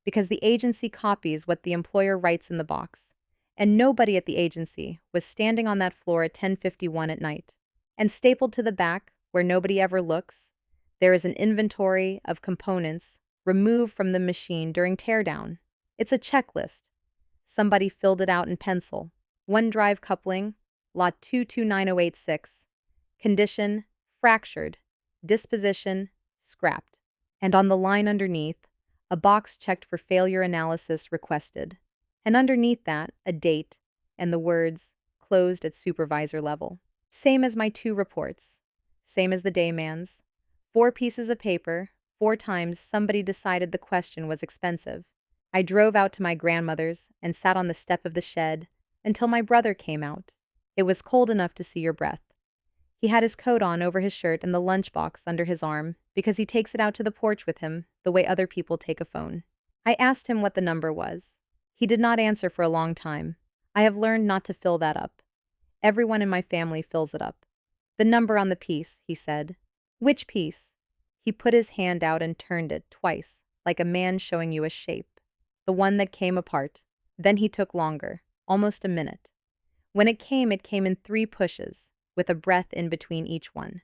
because the agency copies what the employer writes in the box, and nobody at the agency was standing on that floor at 10:51 at night. And stapled to the back, where nobody ever looks, there is an inventory of components removed from the machine during teardown. It's a checklist. Somebody filled it out in pencil. 1 drive coupling, lot 229086. Condition, fractured. Disposition, scrapped. And on the line underneath, a box checked for failure analysis requested. And underneath that, a date and the words, closed at supervisor level. Same as my 2 reports. Same as the dayman's. 4 pieces of paper, 4 times somebody decided the question was expensive. I drove out to my grandmother's and sat on the step of the shed until my brother came out. It was cold enough to see your breath. He had his coat on over his shirt and the lunchbox under his arm because he takes it out to the porch with him the way other people take a phone. I asked him what the number was. He did not answer for a long time. I have learned not to fill that up. Everyone in my family fills it up. The number on the piece, he said. Which piece? He put his hand out and turned it twice, like a man showing you a shape. The one that came apart. Then he took longer, almost a minute. When it came in 3 pushes, with a breath in between each one.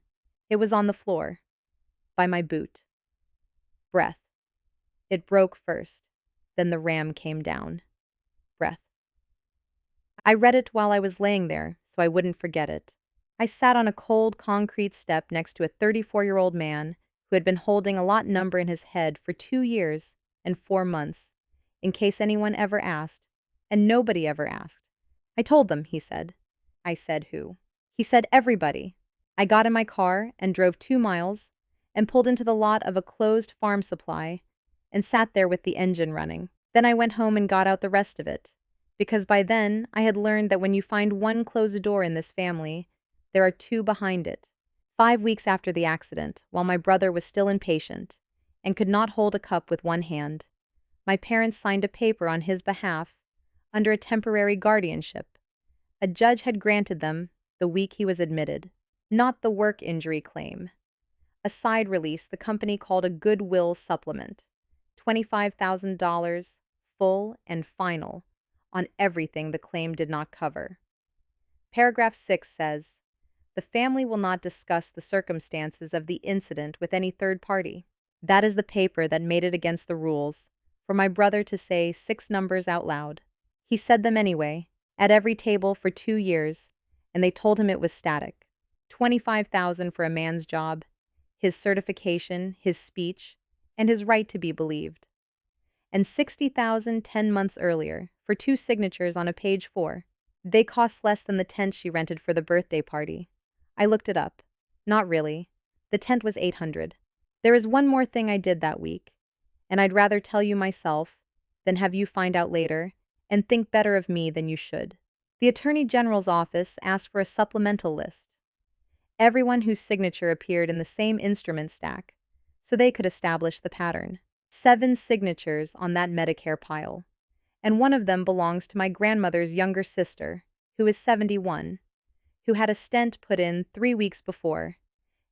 It was on the floor, by my boot. Breath. It broke first, then the ram came down. Breath. I read it while I was laying there, so I wouldn't forget it. I sat on a cold concrete step next to a 34-year-old man who had been holding a lot number in his head for 2 years and 4 months, in case anyone ever asked, and nobody ever asked. I told them, he said. I said who? He said everybody. I got in my car and drove 2 miles and pulled into the lot of a closed farm supply and sat there with the engine running. Then I went home and got out the rest of it, because by then I had learned that when you find one closed door in this family, there are two behind it. 5 weeks after the accident, while my brother was still impatient and could not hold a cup with one hand, my parents signed a paper on his behalf under a temporary guardianship. A judge had granted them the week he was admitted, not the work injury claim. A side release the company called a goodwill supplement, $25,000, full and final, on everything the claim did not cover. Paragraph 6 says, the family will not discuss the circumstances of the incident with any third party. That is the paper that made it against the rules for my brother to say 6 numbers out loud. He said them anyway, at every table for 2 years, and they told him it was static. 25,000 for a man's job, his certification, his speech, and his right to be believed. And 60,000 10 months earlier for 2 signatures on a page 4. They cost less than the tent she rented for the birthday party. I looked it up. Not really. The tent was 800. There is one more thing I did that week, and I'd rather tell you myself than have you find out later and think better of me than you should. The Attorney General's office asked for a supplemental list. Everyone whose signature appeared in the same instrument stack, so they could establish the pattern. 7 signatures on that Medicare pile, and one of them belongs to my grandmother's younger sister, who is 71, who had a stent put in 3 weeks before,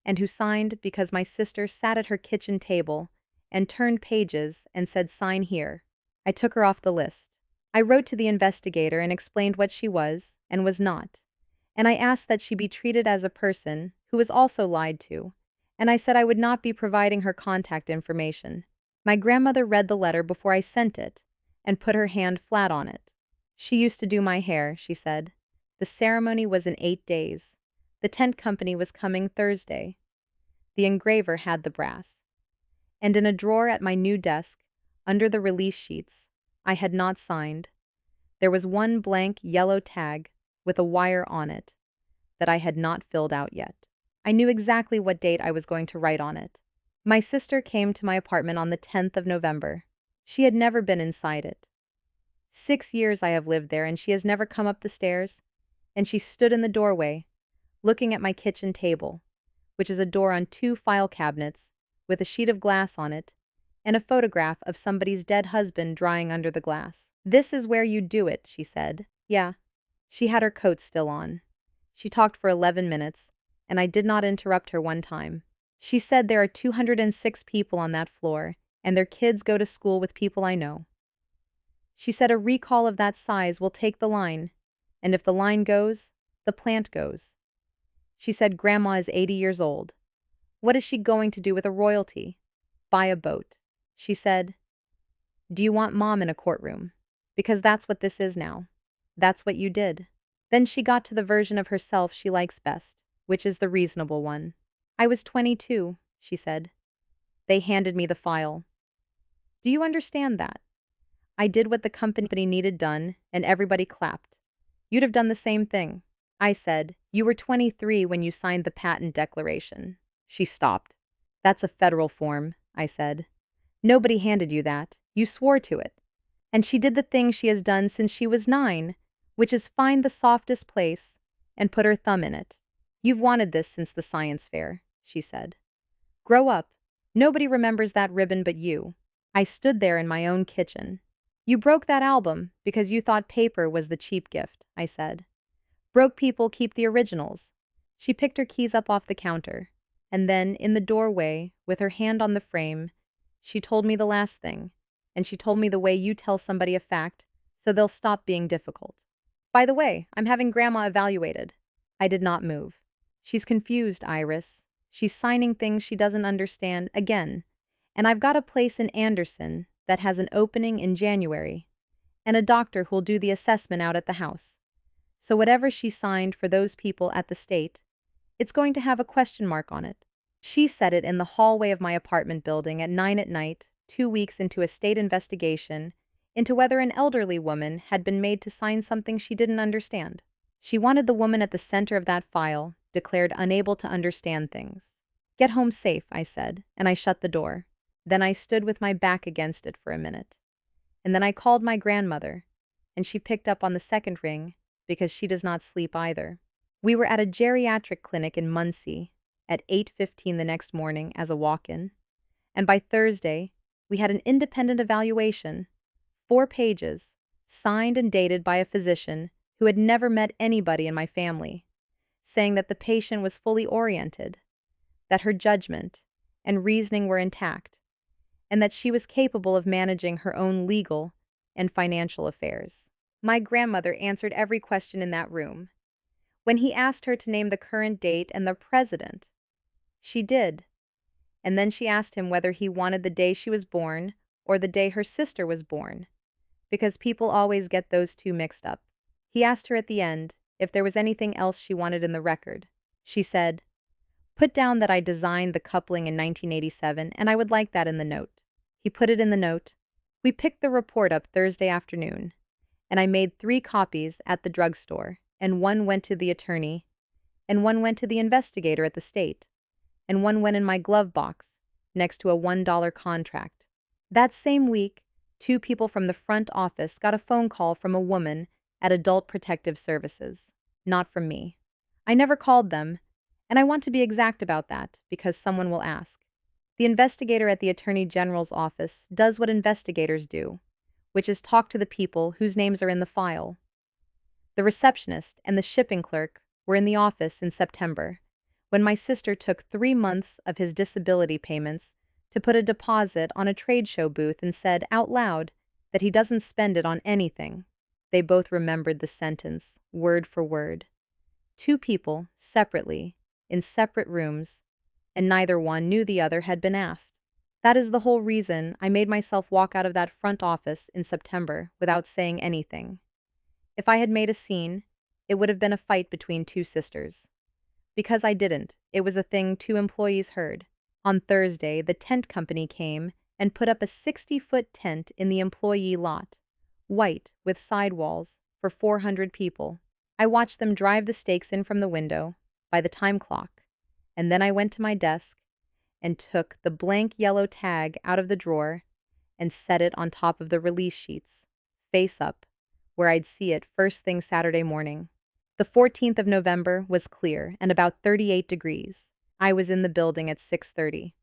and who signed because my sister sat at her kitchen table and turned pages and said, "Sign here." I took her off the list. I wrote to the investigator and explained what she was and was not, and I asked that she be treated as a person who was also lied to, and I said I would not be providing her contact information. My grandmother read the letter before I sent it and put her hand flat on it. She used to do my hair, she said. The ceremony was in 8 days. The tent company was coming Thursday. The engraver had the brass. And in a drawer at my new desk, under the release sheets I had not signed, there was one blank yellow tag with a wire on it that I had not filled out yet. I knew exactly what date I was going to write on it. My sister came to my apartment on the 10th of November. She had never been inside it. 6 years I have lived there, and she has never come up the stairs, and she stood in the doorway, looking at my kitchen table, which is a door on 2 file cabinets with a sheet of glass on it and a photograph of somebody's dead husband drying under the glass. "This is where you do it," she said. Yeah. She had her coat still on. She talked for 11 minutes, and I did not interrupt her one time. She said there are 206 people on that floor, and their kids go to school with people I know. She said a recall of that size will take the line, and if the line goes, the plant goes. She said Grandma is 80 years old. What is she going to do with a royalty? Buy a boat. She said, "Do you want Mom in a courtroom? Because that's what this is now. That's what you did." Then she got to the version of herself she likes best, which is the reasonable one. "I was 22, she said. They handed me the file. Do you understand that? I did what the company needed done, and everybody clapped. You'd have done the same thing." I said, "You were 23 when you signed the patent declaration." She stopped. "That's a federal form," I said. "Nobody handed you that. You swore to it." And she did the thing she has done since she was 9, which is find the softest place and put her thumb in it. "You've wanted this since the science fair," she said. "Grow up. Nobody remembers that ribbon but you." I stood there in my own kitchen. "You broke that album because you thought paper was the cheap gift," I said. "Broke people keep the originals." She picked her keys up off the counter, and then, in the doorway, with her hand on the frame, she told me the last thing, and she told me the way you tell somebody a fact so they'll stop being difficult. "By the way, I'm having Grandma evaluated." I did not move. "She's confused, Iris. She's signing things she doesn't understand again, and I've got a place in Anderson that has an opening in January, and a doctor who'll do the assessment out at the house. So whatever she signed for those people at the state, it's going to have a question mark on it." She said it in the hallway of my apartment building at 9 at night, 2 weeks into a state investigation into whether an elderly woman had been made to sign something she didn't understand. She wanted the woman at the center of that file, declared unable to understand things. "Get home safe," I said, and I shut the door. Then I stood with my back against it for a minute. And then I called my grandmother, and she picked up on the second ring because she does not sleep either. We were at a geriatric clinic in Muncie at 8:15 the next morning as a walk-in, and by Thursday, we had an independent evaluation, 4 pages, signed and dated by a physician who had never met anybody in my family, saying that the patient was fully oriented, that her judgment and reasoning were intact, and that she was capable of managing her own legal and financial affairs. My grandmother answered every question in that room. When he asked her to name the current date and the president, she did. And then she asked him whether he wanted the day she was born or the day her sister was born, because people always get those two mixed up. He asked her at the end if there was anything else she wanted in the record. She said, "Put down that I designed the coupling in 1987, and I would like that in the note." He put it in the note. We picked the report up Thursday afternoon, and I made 3 copies at the drugstore, and one went to the attorney, and one went to the investigator at the state, and one went in my glove box next to a $1 contract. That same week, 2 people from the front office got a phone call from a woman at Adult Protective Services, not from me. I never called them, and I want to be exact about that because someone will ask. The investigator at the Attorney General's office does what investigators do, which is talk to the people whose names are in the file. The receptionist and the shipping clerk were in the office in September, when my sister took 3 months of his disability payments to put a deposit on a trade show booth and said out loud that he doesn't spend it on anything. They both remembered the sentence, word for word. 2 people, separately, in separate rooms, and neither one knew the other had been asked. That is the whole reason I made myself walk out of that front office in September without saying anything. If I had made a scene, it would have been a fight between 2 sisters. Because I didn't, it was a thing 2 employees heard. On Thursday, the tent company came and put up a 60-foot tent in the employee lot, white with sidewalls, for 400 people. I watched them drive the stakes in from the window, by the time clock, and then I went to my desk and took the blank yellow tag out of the drawer and set it on top of the release sheets, face up, where I'd see it first thing Saturday morning. The 14th of November was clear and about 38 degrees. I was in the building at 6:30.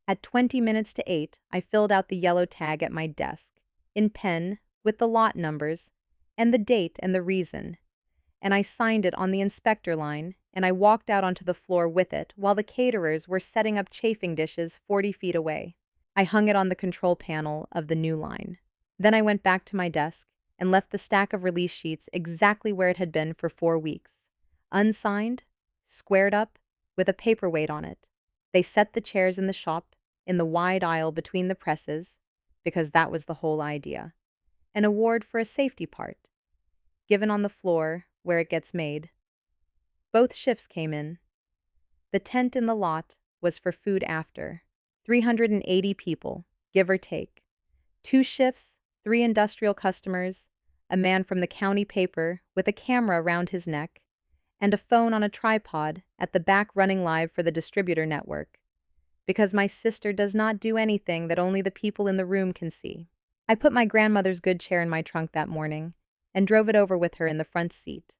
At 20 minutes to 8, I filled out the yellow tag at my desk, in pen, with the lot numbers, and the date and the reason, and I signed it on the inspector line, and I walked out onto the floor with it while the caterers were setting up chafing dishes 40 feet away. I hung it on the control panel of the new line. Then I went back to my desk and left the stack of release sheets exactly where it had been for 4 weeks. Unsigned, squared up, with a paperweight on it. They set the chairs in the shop, in the wide aisle between the presses, because that was the whole idea. An award for a safety part, given on the floor where it gets made. Both shifts came in. The tent in the lot was for food after. 380 people, give or take. 2 shifts, 3 industrial customers, a man from the county paper with a camera around his neck, and a phone on a tripod at the back running live for the distributor network. Because my sister does not do anything that only the people in the room can see. I put my grandmother's good chair in my trunk that morning and drove it over with her in the front seat.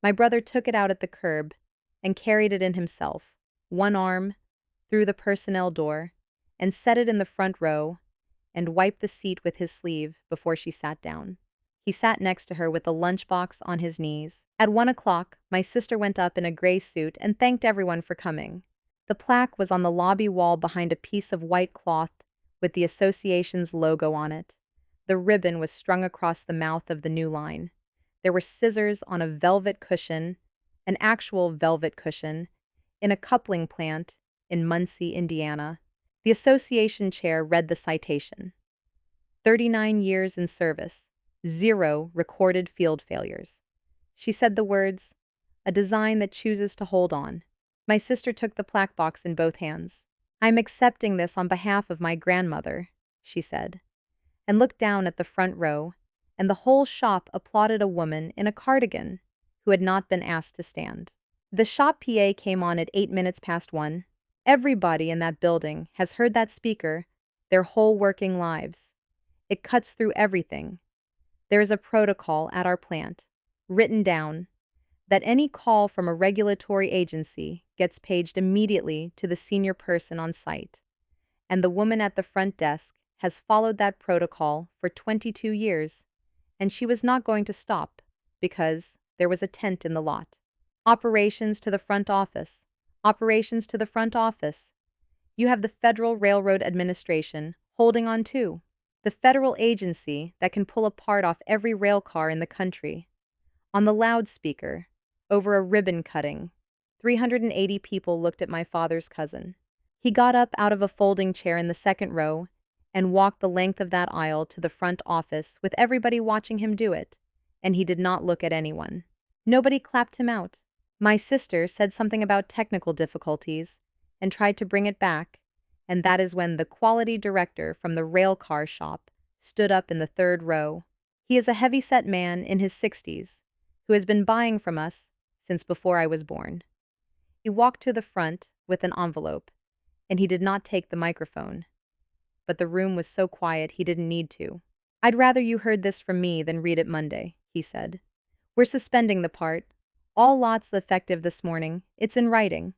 My brother took it out at the curb and carried it in himself, one arm, through the personnel door, and set it in the front row and wiped the seat with his sleeve before she sat down. He sat next to her with the lunchbox on his knees. At 1 o'clock, my sister went up in a gray suit and thanked everyone for coming. The plaque was on the lobby wall behind a piece of white cloth with the association's logo on it. The ribbon was strung across the mouth of the new line. There were scissors on a velvet cushion, an actual velvet cushion, in a coupling plant in Muncie, Indiana. The association chair read the citation. 39 years in service, 0 recorded field failures. She said the words, "A design that chooses to hold on." My sister took the plaque box in both hands. "I'm accepting this on behalf of my grandmother," she said, and looked down at the front row, and the whole shop applauded a woman in a cardigan who had not been asked to stand. The shop PA came on at 1:08. Everybody in that building has heard that speaker their whole working lives. It cuts through everything. There is a protocol at our plant, written down, that any call from a regulatory agency gets paged immediately to the senior person on site. And the woman at the front desk has followed that protocol for 22 years, and she was not going to stop because there was a tent in the lot. Operations to the front office. Operations to the front office. You have the Federal Railroad Administration holding on too. The federal agency that can pull a part off every rail car in the country. On the loudspeaker, over a ribbon cutting, 380 people looked at my father's cousin. He got up out of a folding chair in the second row and walked the length of that aisle to the front office with everybody watching him do it, and he did not look at anyone. Nobody clapped him out. My sister said something about technical difficulties and tried to bring it back, and that is when the quality director from the rail car shop stood up in the third row. He is a heavy-set man in his 60s who has been buying from us since before I was born. He walked to the front with an envelope, and he did not take the microphone. But the room was so quiet he didn't need to. "I'd rather you heard this from me than read it Monday," he said. "We're suspending the part. All lots effective this morning. It's in writing."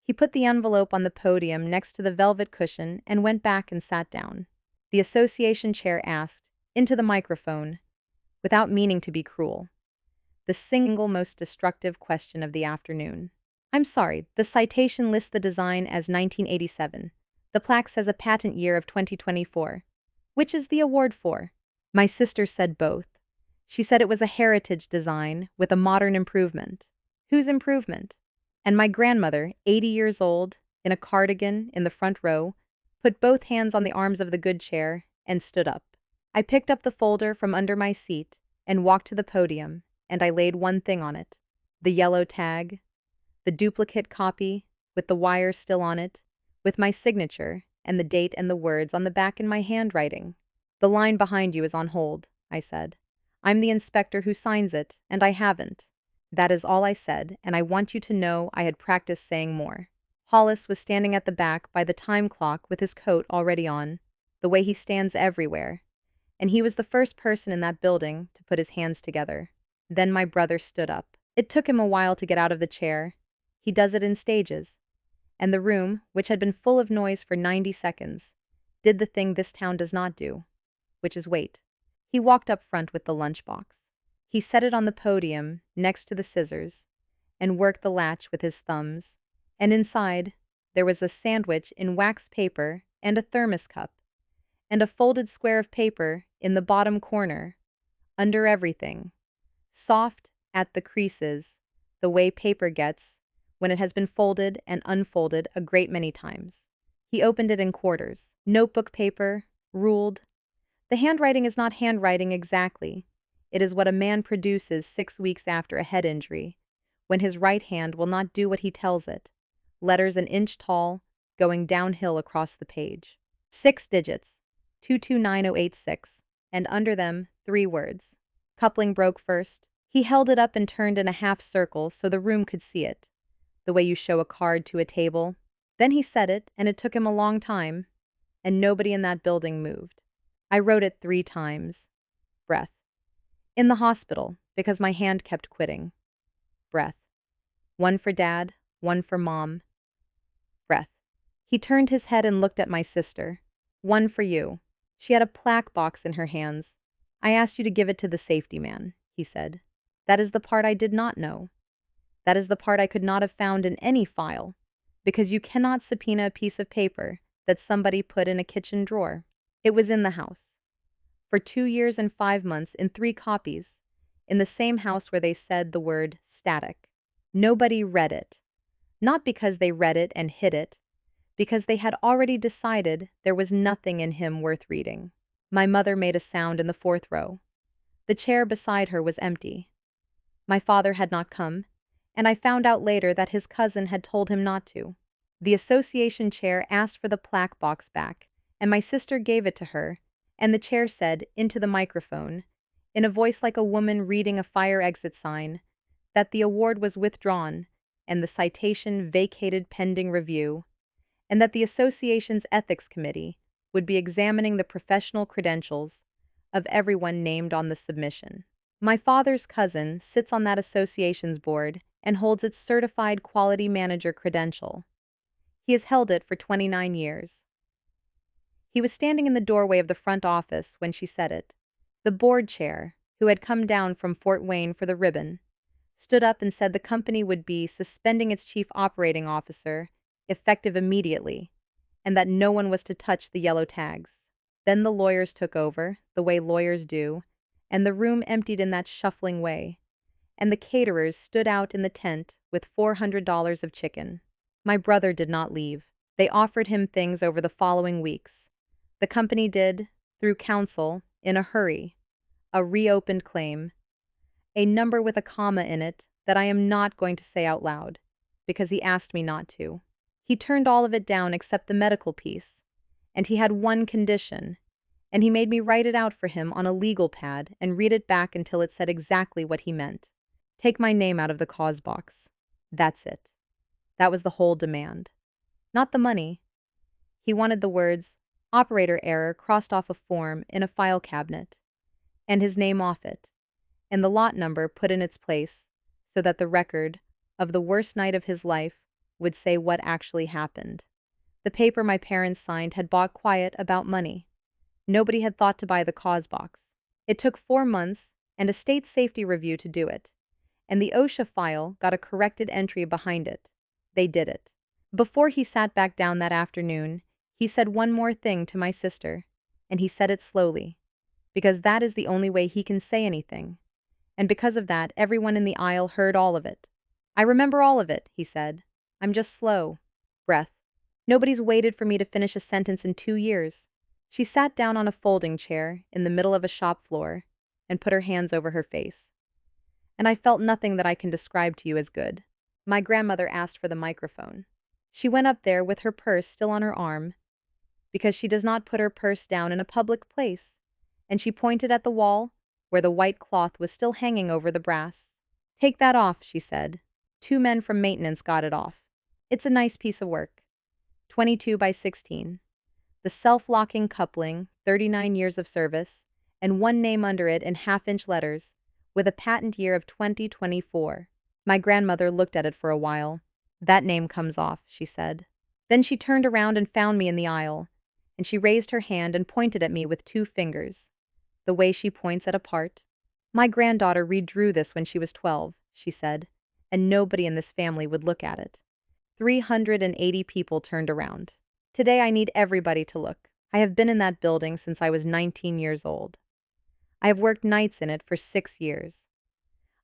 He put the envelope on the podium next to the velvet cushion and went back and sat down. The association chair asked, into the microphone, without meaning to be cruel, the single most destructive question of the afternoon. "I'm sorry, the citation lists the design as 1987. The plaque says a patent year of 2024. Which is the award for?" My sister said both. She said it was a heritage design with a modern improvement. Whose improvement? And my grandmother, 80 years old, in a cardigan in the front row, put both hands on the arms of the good chair and stood up. I picked up the folder from under my seat and walked to the podium, and I laid one thing on it. The yellow tag, the duplicate copy with the wire still on it, with my signature and the date and the words on the back in my handwriting. "The line behind you is on hold," I said. "I'm the inspector who signs it, and I haven't." That is all I said, and I want you to know I had practiced saying more. Hollis was standing at the back by the time clock with his coat already on, the way he stands everywhere, and he was the first person in that building to put his hands together. Then my brother stood up. It took him a while to get out of the chair. He does it in stages. And the room, which had been full of noise for 90 seconds, did the thing this town does not do, which is wait. He walked up front with the lunchbox. He set it on the podium next to the scissors and worked the latch with his thumbs, and inside there was a sandwich in wax paper and a thermos cup, and a folded square of paper in the bottom corner, under everything, soft at the creases, the way paper gets when it has been folded and unfolded a great many times. He opened it in quarters, notebook paper, ruled. The handwriting is not handwriting exactly. It is what a man produces 6 weeks after a head injury, when his right hand will not do what he tells it. Letters an inch tall, going downhill across the page. 6 digits, 229086, and under them 3 words. Coupling broke first. He held it up and turned in a half circle so the room could see it, the way you show a card to a table. Then he said it, and it took him a long time, and nobody in that building moved. I wrote it 3 times. Breath. In the hospital, because my hand kept quitting. Breath. 1 for Dad, 1 for Mom. Breath. He turned his head and looked at my sister. 1 for you. She had a plaque box in her hands. "I asked you to give it to the safety man," he said. "That is the part I did not know. That is the part I could not have found in any file, because you cannot subpoena a piece of paper that somebody put in a kitchen drawer. It was in the house. For 2 years and 5 months in 3 copies, in the same house where they said the word static. Nobody read it. Not because they read it and hid it, because they had already decided there was nothing in him worth reading." My mother made a sound in the 4th row. The chair beside her was empty. My father had not come, and I found out later that his cousin had told him not to. The association chair asked for the plaque box back, and my sister gave it to her, and the chair said, into the microphone, in a voice like a woman reading a fire exit sign, that the award was withdrawn and the citation vacated pending review, and that the association's ethics committee would be examining the professional credentials of everyone named on the submission. My father's cousin sits on that association's board and holds its certified quality manager credential. He has held it for 29 years. He was standing in the doorway of the front office when she said it. The board chair, who had come down from Fort Wayne for the ribbon, stood up and said the company would be suspending its chief operating officer, effective immediately, and that no one was to touch the yellow tags. Then the lawyers took over, the way lawyers do, and the room emptied in that shuffling way, and the caterers stood out in the tent with $400 of chicken. My brother did not leave. They offered him things over the following weeks. The company did, through counsel, in a hurry, a reopened claim, a number with a comma in it that I am not going to say out loud, because he asked me not to. He turned all of it down except the medical piece, and he had one condition, and he made me write it out for him on a legal pad and read it back until it said exactly what he meant. Take my name out of the cause box. That's it. That was the whole demand. Not the money. He wanted the words, operator error, crossed off a form in a file cabinet, and his name off it, and the lot number put in its place so that the record of the worst night of his life would say what actually happened. The paper my parents signed had bought quiet about money. Nobody had thought to buy the cause box. It took 4 months and a state safety review to do it, and the OSHA file got a corrected entry behind it. They did it. Before he sat back down that afternoon, he said one more thing to my sister, and he said it slowly, because that is the only way he can say anything. And because of that, everyone in the aisle heard all of it. I remember all of it, he said. I'm just slow. Breath. Nobody's waited for me to finish a sentence in 2 years. She sat down on a folding chair in the middle of a shop floor and put her hands over her face. And I felt nothing that I can describe to you as good. My grandmother asked for the microphone. She went up there with her purse still on her arm, because she does not put her purse down in a public place, and she pointed at the wall where the white cloth was still hanging over the brass. Take that off, she said. 2 men from maintenance got it off. It's a nice piece of work. 22 by 16. The self-locking coupling, 39 years of service, and one name under it in half-inch letters, with a patent year of 2024. My grandmother looked at it for a while. That name comes off, she said. Then she turned around and found me in the aisle, and she raised her hand and pointed at me with 2 fingers, the way she points at a part. My granddaughter redrew this when she was 12, she said, and nobody in this family would look at it. 380 people turned around. Today I need everybody to look. I have been in that building since I was 19 years old. I have worked nights in it for 6 years.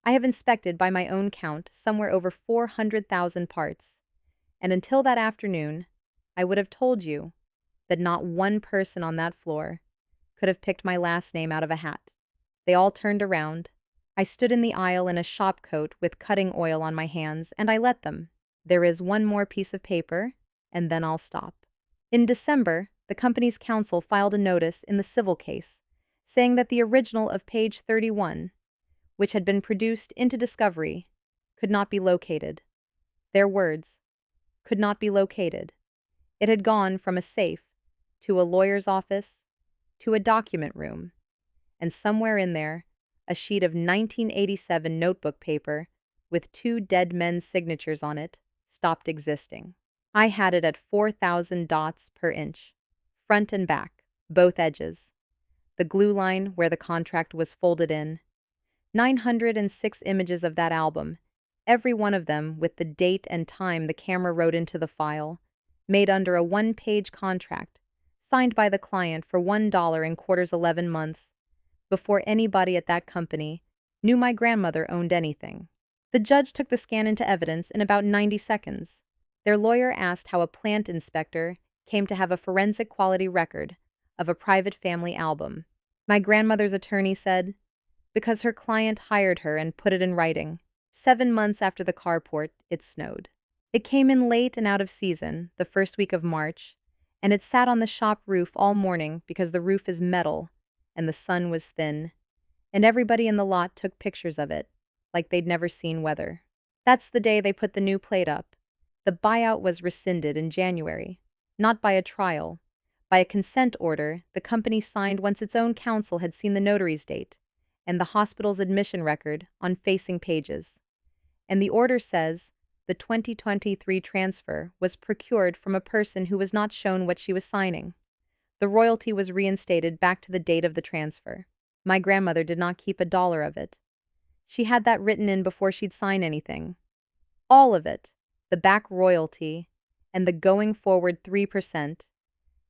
I have inspected, by my own count, somewhere over 400,000 parts, and until that afternoon, I would have told you that not one person on that floor could have picked my last name out of a hat. They all turned around. I stood in the aisle in a shop coat with cutting oil on my hands, and I let them. There is one more piece of paper, and then I'll stop. In December, the company's counsel filed a notice in the civil case, saying that the original of page 31, which had been produced into discovery, could not be located. Their words, could not be located. It had gone from a safe to a lawyer's office to a document room, and somewhere in there, a sheet of 1987 notebook paper with 2 dead men's signatures on it stopped existing. I had it at 4,000 dots per inch, front and back, both edges. The glue line where the contract was folded in. 906 images of that album, every one of them with the date and time the camera wrote into the file, made under a 1-page contract, signed by the client for $1 in quarters 11 months, before anybody at that company knew my grandmother owned anything. The judge took the scan into evidence in about 90 seconds. Their lawyer asked how a plant inspector came to have a forensic quality record of a private family album. My grandmother's attorney said, because her client hired her and put it in writing. 7 months after the carport, it snowed. It came in late and out of season, the first week of March, and it sat on the shop roof all morning because the roof is metal and the sun was thin, and everybody in the lot took pictures of it, like they'd never seen weather. That's the day they put the new plate up. The buyout was rescinded in January, not by a trial, by a consent order the company signed once its own counsel had seen the notary's date and the hospital's admission record on facing pages. And the order says the 2023 transfer was procured from a person who was not shown what she was signing. The royalty was reinstated back to the date of the transfer. My grandmother did not keep a dollar of it. She had that written in before she'd sign anything. All of it, the back royalty, and the going forward 3%,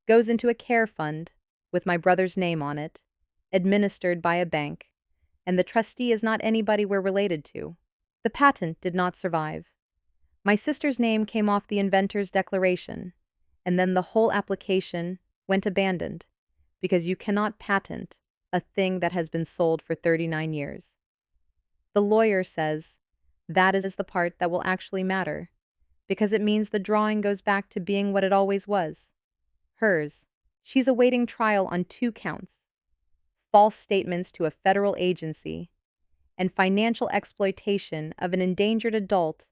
goes into a care fund with my brother's name on it, administered by a bank, and the trustee is not anybody we're related to. The patent did not survive. My sister's name came off the inventor's declaration, and then the whole application went abandoned, because you cannot patent a thing that has been sold for 39 years. The lawyer says that is the part that will actually matter, because it means the drawing goes back to being what it always was. Hers. She's awaiting trial on 2 counts: false statements to a federal agency and financial exploitation of an endangered adult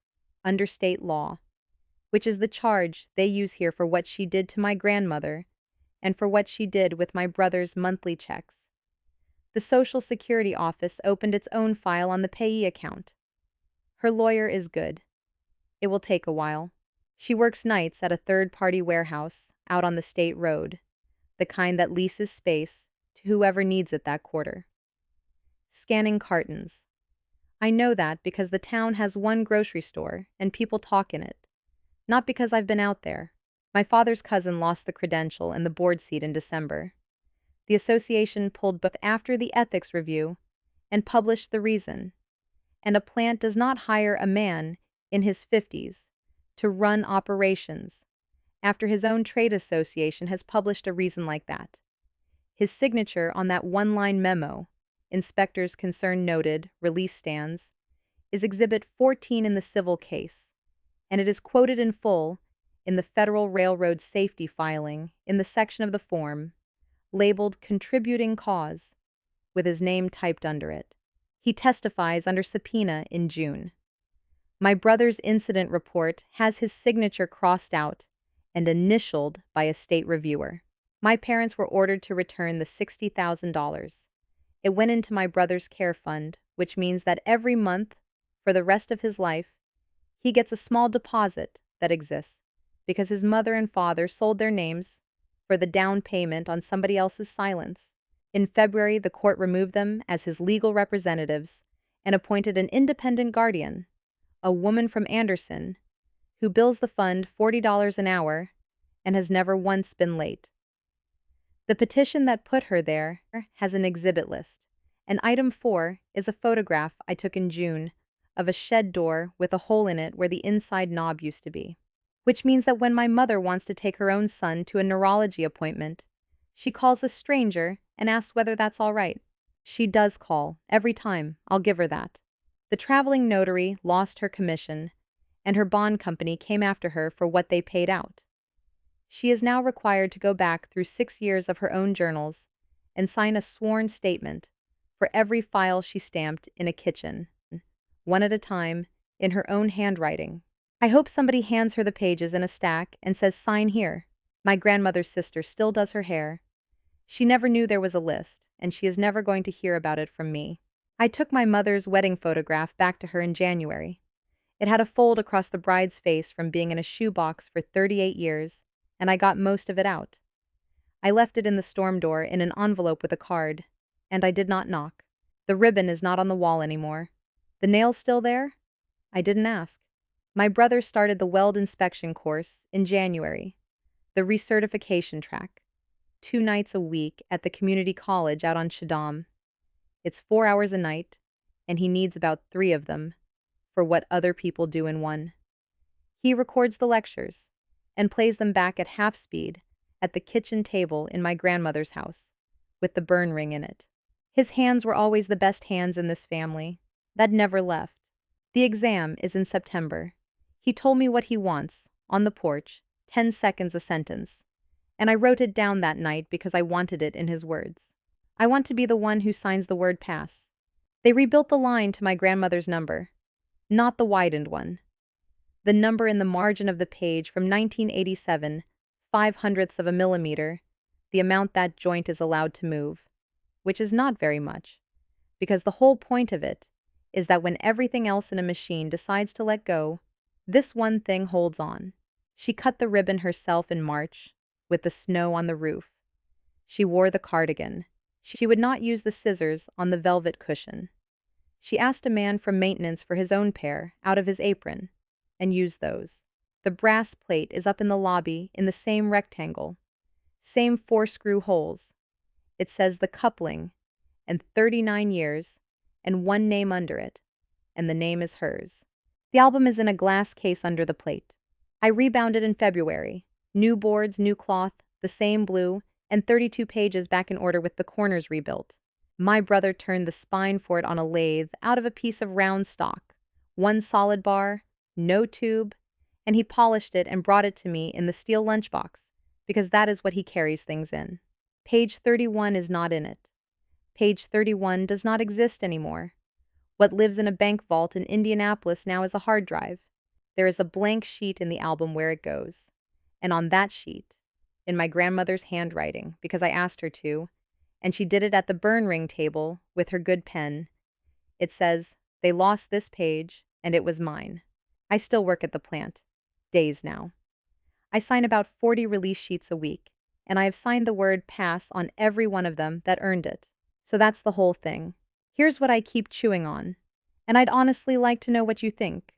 under state law, which is the charge they use here for what she did to my grandmother and for what she did with my brother's monthly checks. The Social Security office opened its own file on the payee account. Her lawyer is good. It will take a while. She works nights at a third-party warehouse out on the state road, the kind that leases space to whoever needs it that quarter. Scanning cartons. I know that because the town has one grocery store and people talk in it, not because I've been out there. My father's cousin lost the credential and the board seat in December. The association pulled both after the ethics review and published the reason. And a plant does not hire a man in his 50s to run operations after his own trade association has published a reason like that. His signature on that one-line memo, Inspectors Concerned Noted, Release Stands, is Exhibit 14 in the civil case, and it is quoted in full in the Federal Railroad Safety filing in the section of the form labeled Contributing Cause, with his name typed under it. He testifies under subpoena in June. My brother's incident report has his signature crossed out and initialed by a state reviewer. My parents were ordered to return the $60,000. It went into my brother's care fund, which means that every month, for the rest of his life, he gets a small deposit that exists because his mother and father sold their names for the down payment on somebody else's silence. In February, the court removed them as his legal representatives and appointed an independent guardian, a woman from Anderson, who bills the fund $40 an hour and has never once been late. The petition that put her there has an exhibit list, and item 4 is a photograph I took in June of a shed door with a hole in it where the inside knob used to be, which means that when my mother wants to take her own son to a neurology appointment, she calls a stranger and asks whether that's all right. She does call, every time, I'll give her that. The traveling notary lost her commission, and her bond company came after her for what they paid out. She is now required to go back through 6 years of her own journals and sign a sworn statement for every file she stamped in a kitchen, one at a time, in her own handwriting. I hope somebody hands her the pages in a stack and says, "Sign here." My grandmother's sister still does her hair. She never knew there was a list, and she is never going to hear about it from me. I took my mother's wedding photograph back to her in January. It had a fold across the bride's face from being in a shoebox for 38 years, and I got most of it out. I left it in the storm door in an envelope with a card, and I did not knock. The ribbon is not on the wall anymore. The nails still there? I didn't ask. My brother started the weld inspection course in January, the recertification track, 2 nights a week at the community college out on Shaddam. It's 4 hours a night, and he needs about 3 of them for what other people do in one. He records the lectures and plays them back at half speed at the kitchen table in my grandmother's house, with the burn ring in it. His hands were always the best hands in this family. That never left. The exam is in September. He told me what he wants, on the porch, 10 seconds a sentence. And I wrote it down that night because I wanted it in his words. I want to be the one who signs the word pass. They rebuilt the line to my grandmother's number, not the widened one. The number in the margin of the page from 1987, 5/100ths of a millimeter, the amount that joint is allowed to move, which is not very much, because the whole point of it is that when everything else in a machine decides to let go, this one thing holds on. She cut the ribbon herself in March, with the snow on the roof. She wore the cardigan. She would not use the scissors on the velvet cushion. She asked a man from maintenance for his own pair out of his apron, and used those. The brass plate is up in the lobby in the same rectangle, same 4-screw holes. It says the coupling, and 39 years, and one name under it, and the name is hers. The album is in a glass case under the plate. I rebounded in February. New boards, new cloth, the same blue, and 32 pages back in order with the corners rebuilt. My brother turned the spine for it on a lathe out of a piece of round stock, one solid bar, no tube, and he polished it and brought it to me in the steel lunchbox, because that is what he carries things in. Page 31 is not in it. Page 31 does not exist anymore. What lives in a bank vault in Indianapolis now is a hard drive. There is a blank sheet in the album where it goes. And on that sheet, in my grandmother's handwriting, because I asked her to, and she did it at the burn ring table with her good pen, it says, "They lost this page, and it was mine." I still work at the plant. Days now. I sign about 40 release sheets a week, and I have signed the word pass on every one of them that earned it. So that's the whole thing. Here's what I keep chewing on, and I'd honestly like to know what you think,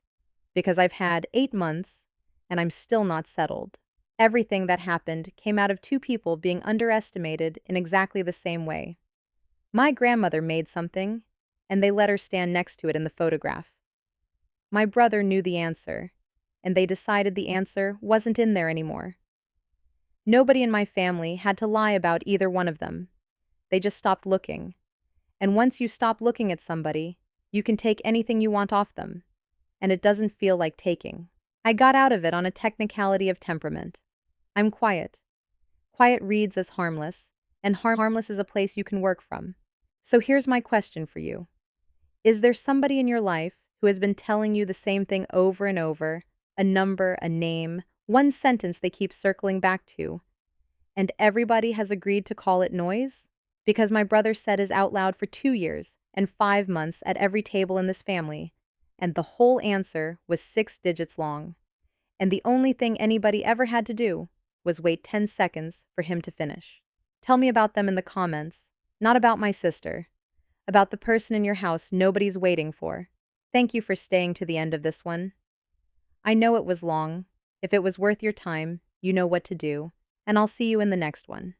because I've had 8 months, and I'm still not settled. Everything that happened came out of two people being underestimated in exactly the same way. My grandmother made something, and they let her stand next to it in the photograph. My brother knew the answer, and they decided the answer wasn't in there anymore. Nobody in my family had to lie about either one of them. They just stopped looking. And once you stop looking at somebody, you can take anything you want off them. And it doesn't feel like taking. I got out of it on a technicality of temperament. I'm quiet. Quiet reads as harmless, and harmless is a place you can work from. So here's my question for you. Is there somebody in your life who has been telling you the same thing over and over, a number, a name, one sentence they keep circling back to, and everybody has agreed to call it noise? Because my brother said is out loud for 2 years and 5 months at every table in this family, and the whole answer was 6 digits long. And the only thing anybody ever had to do was wait 10 seconds for him to finish. Tell me about them in the comments, not about my sister, about the person in your house nobody's waiting for. Thank you for staying to the end of this one. I know it was long. If it was worth your time, you know what to do, and I'll see you in the next one.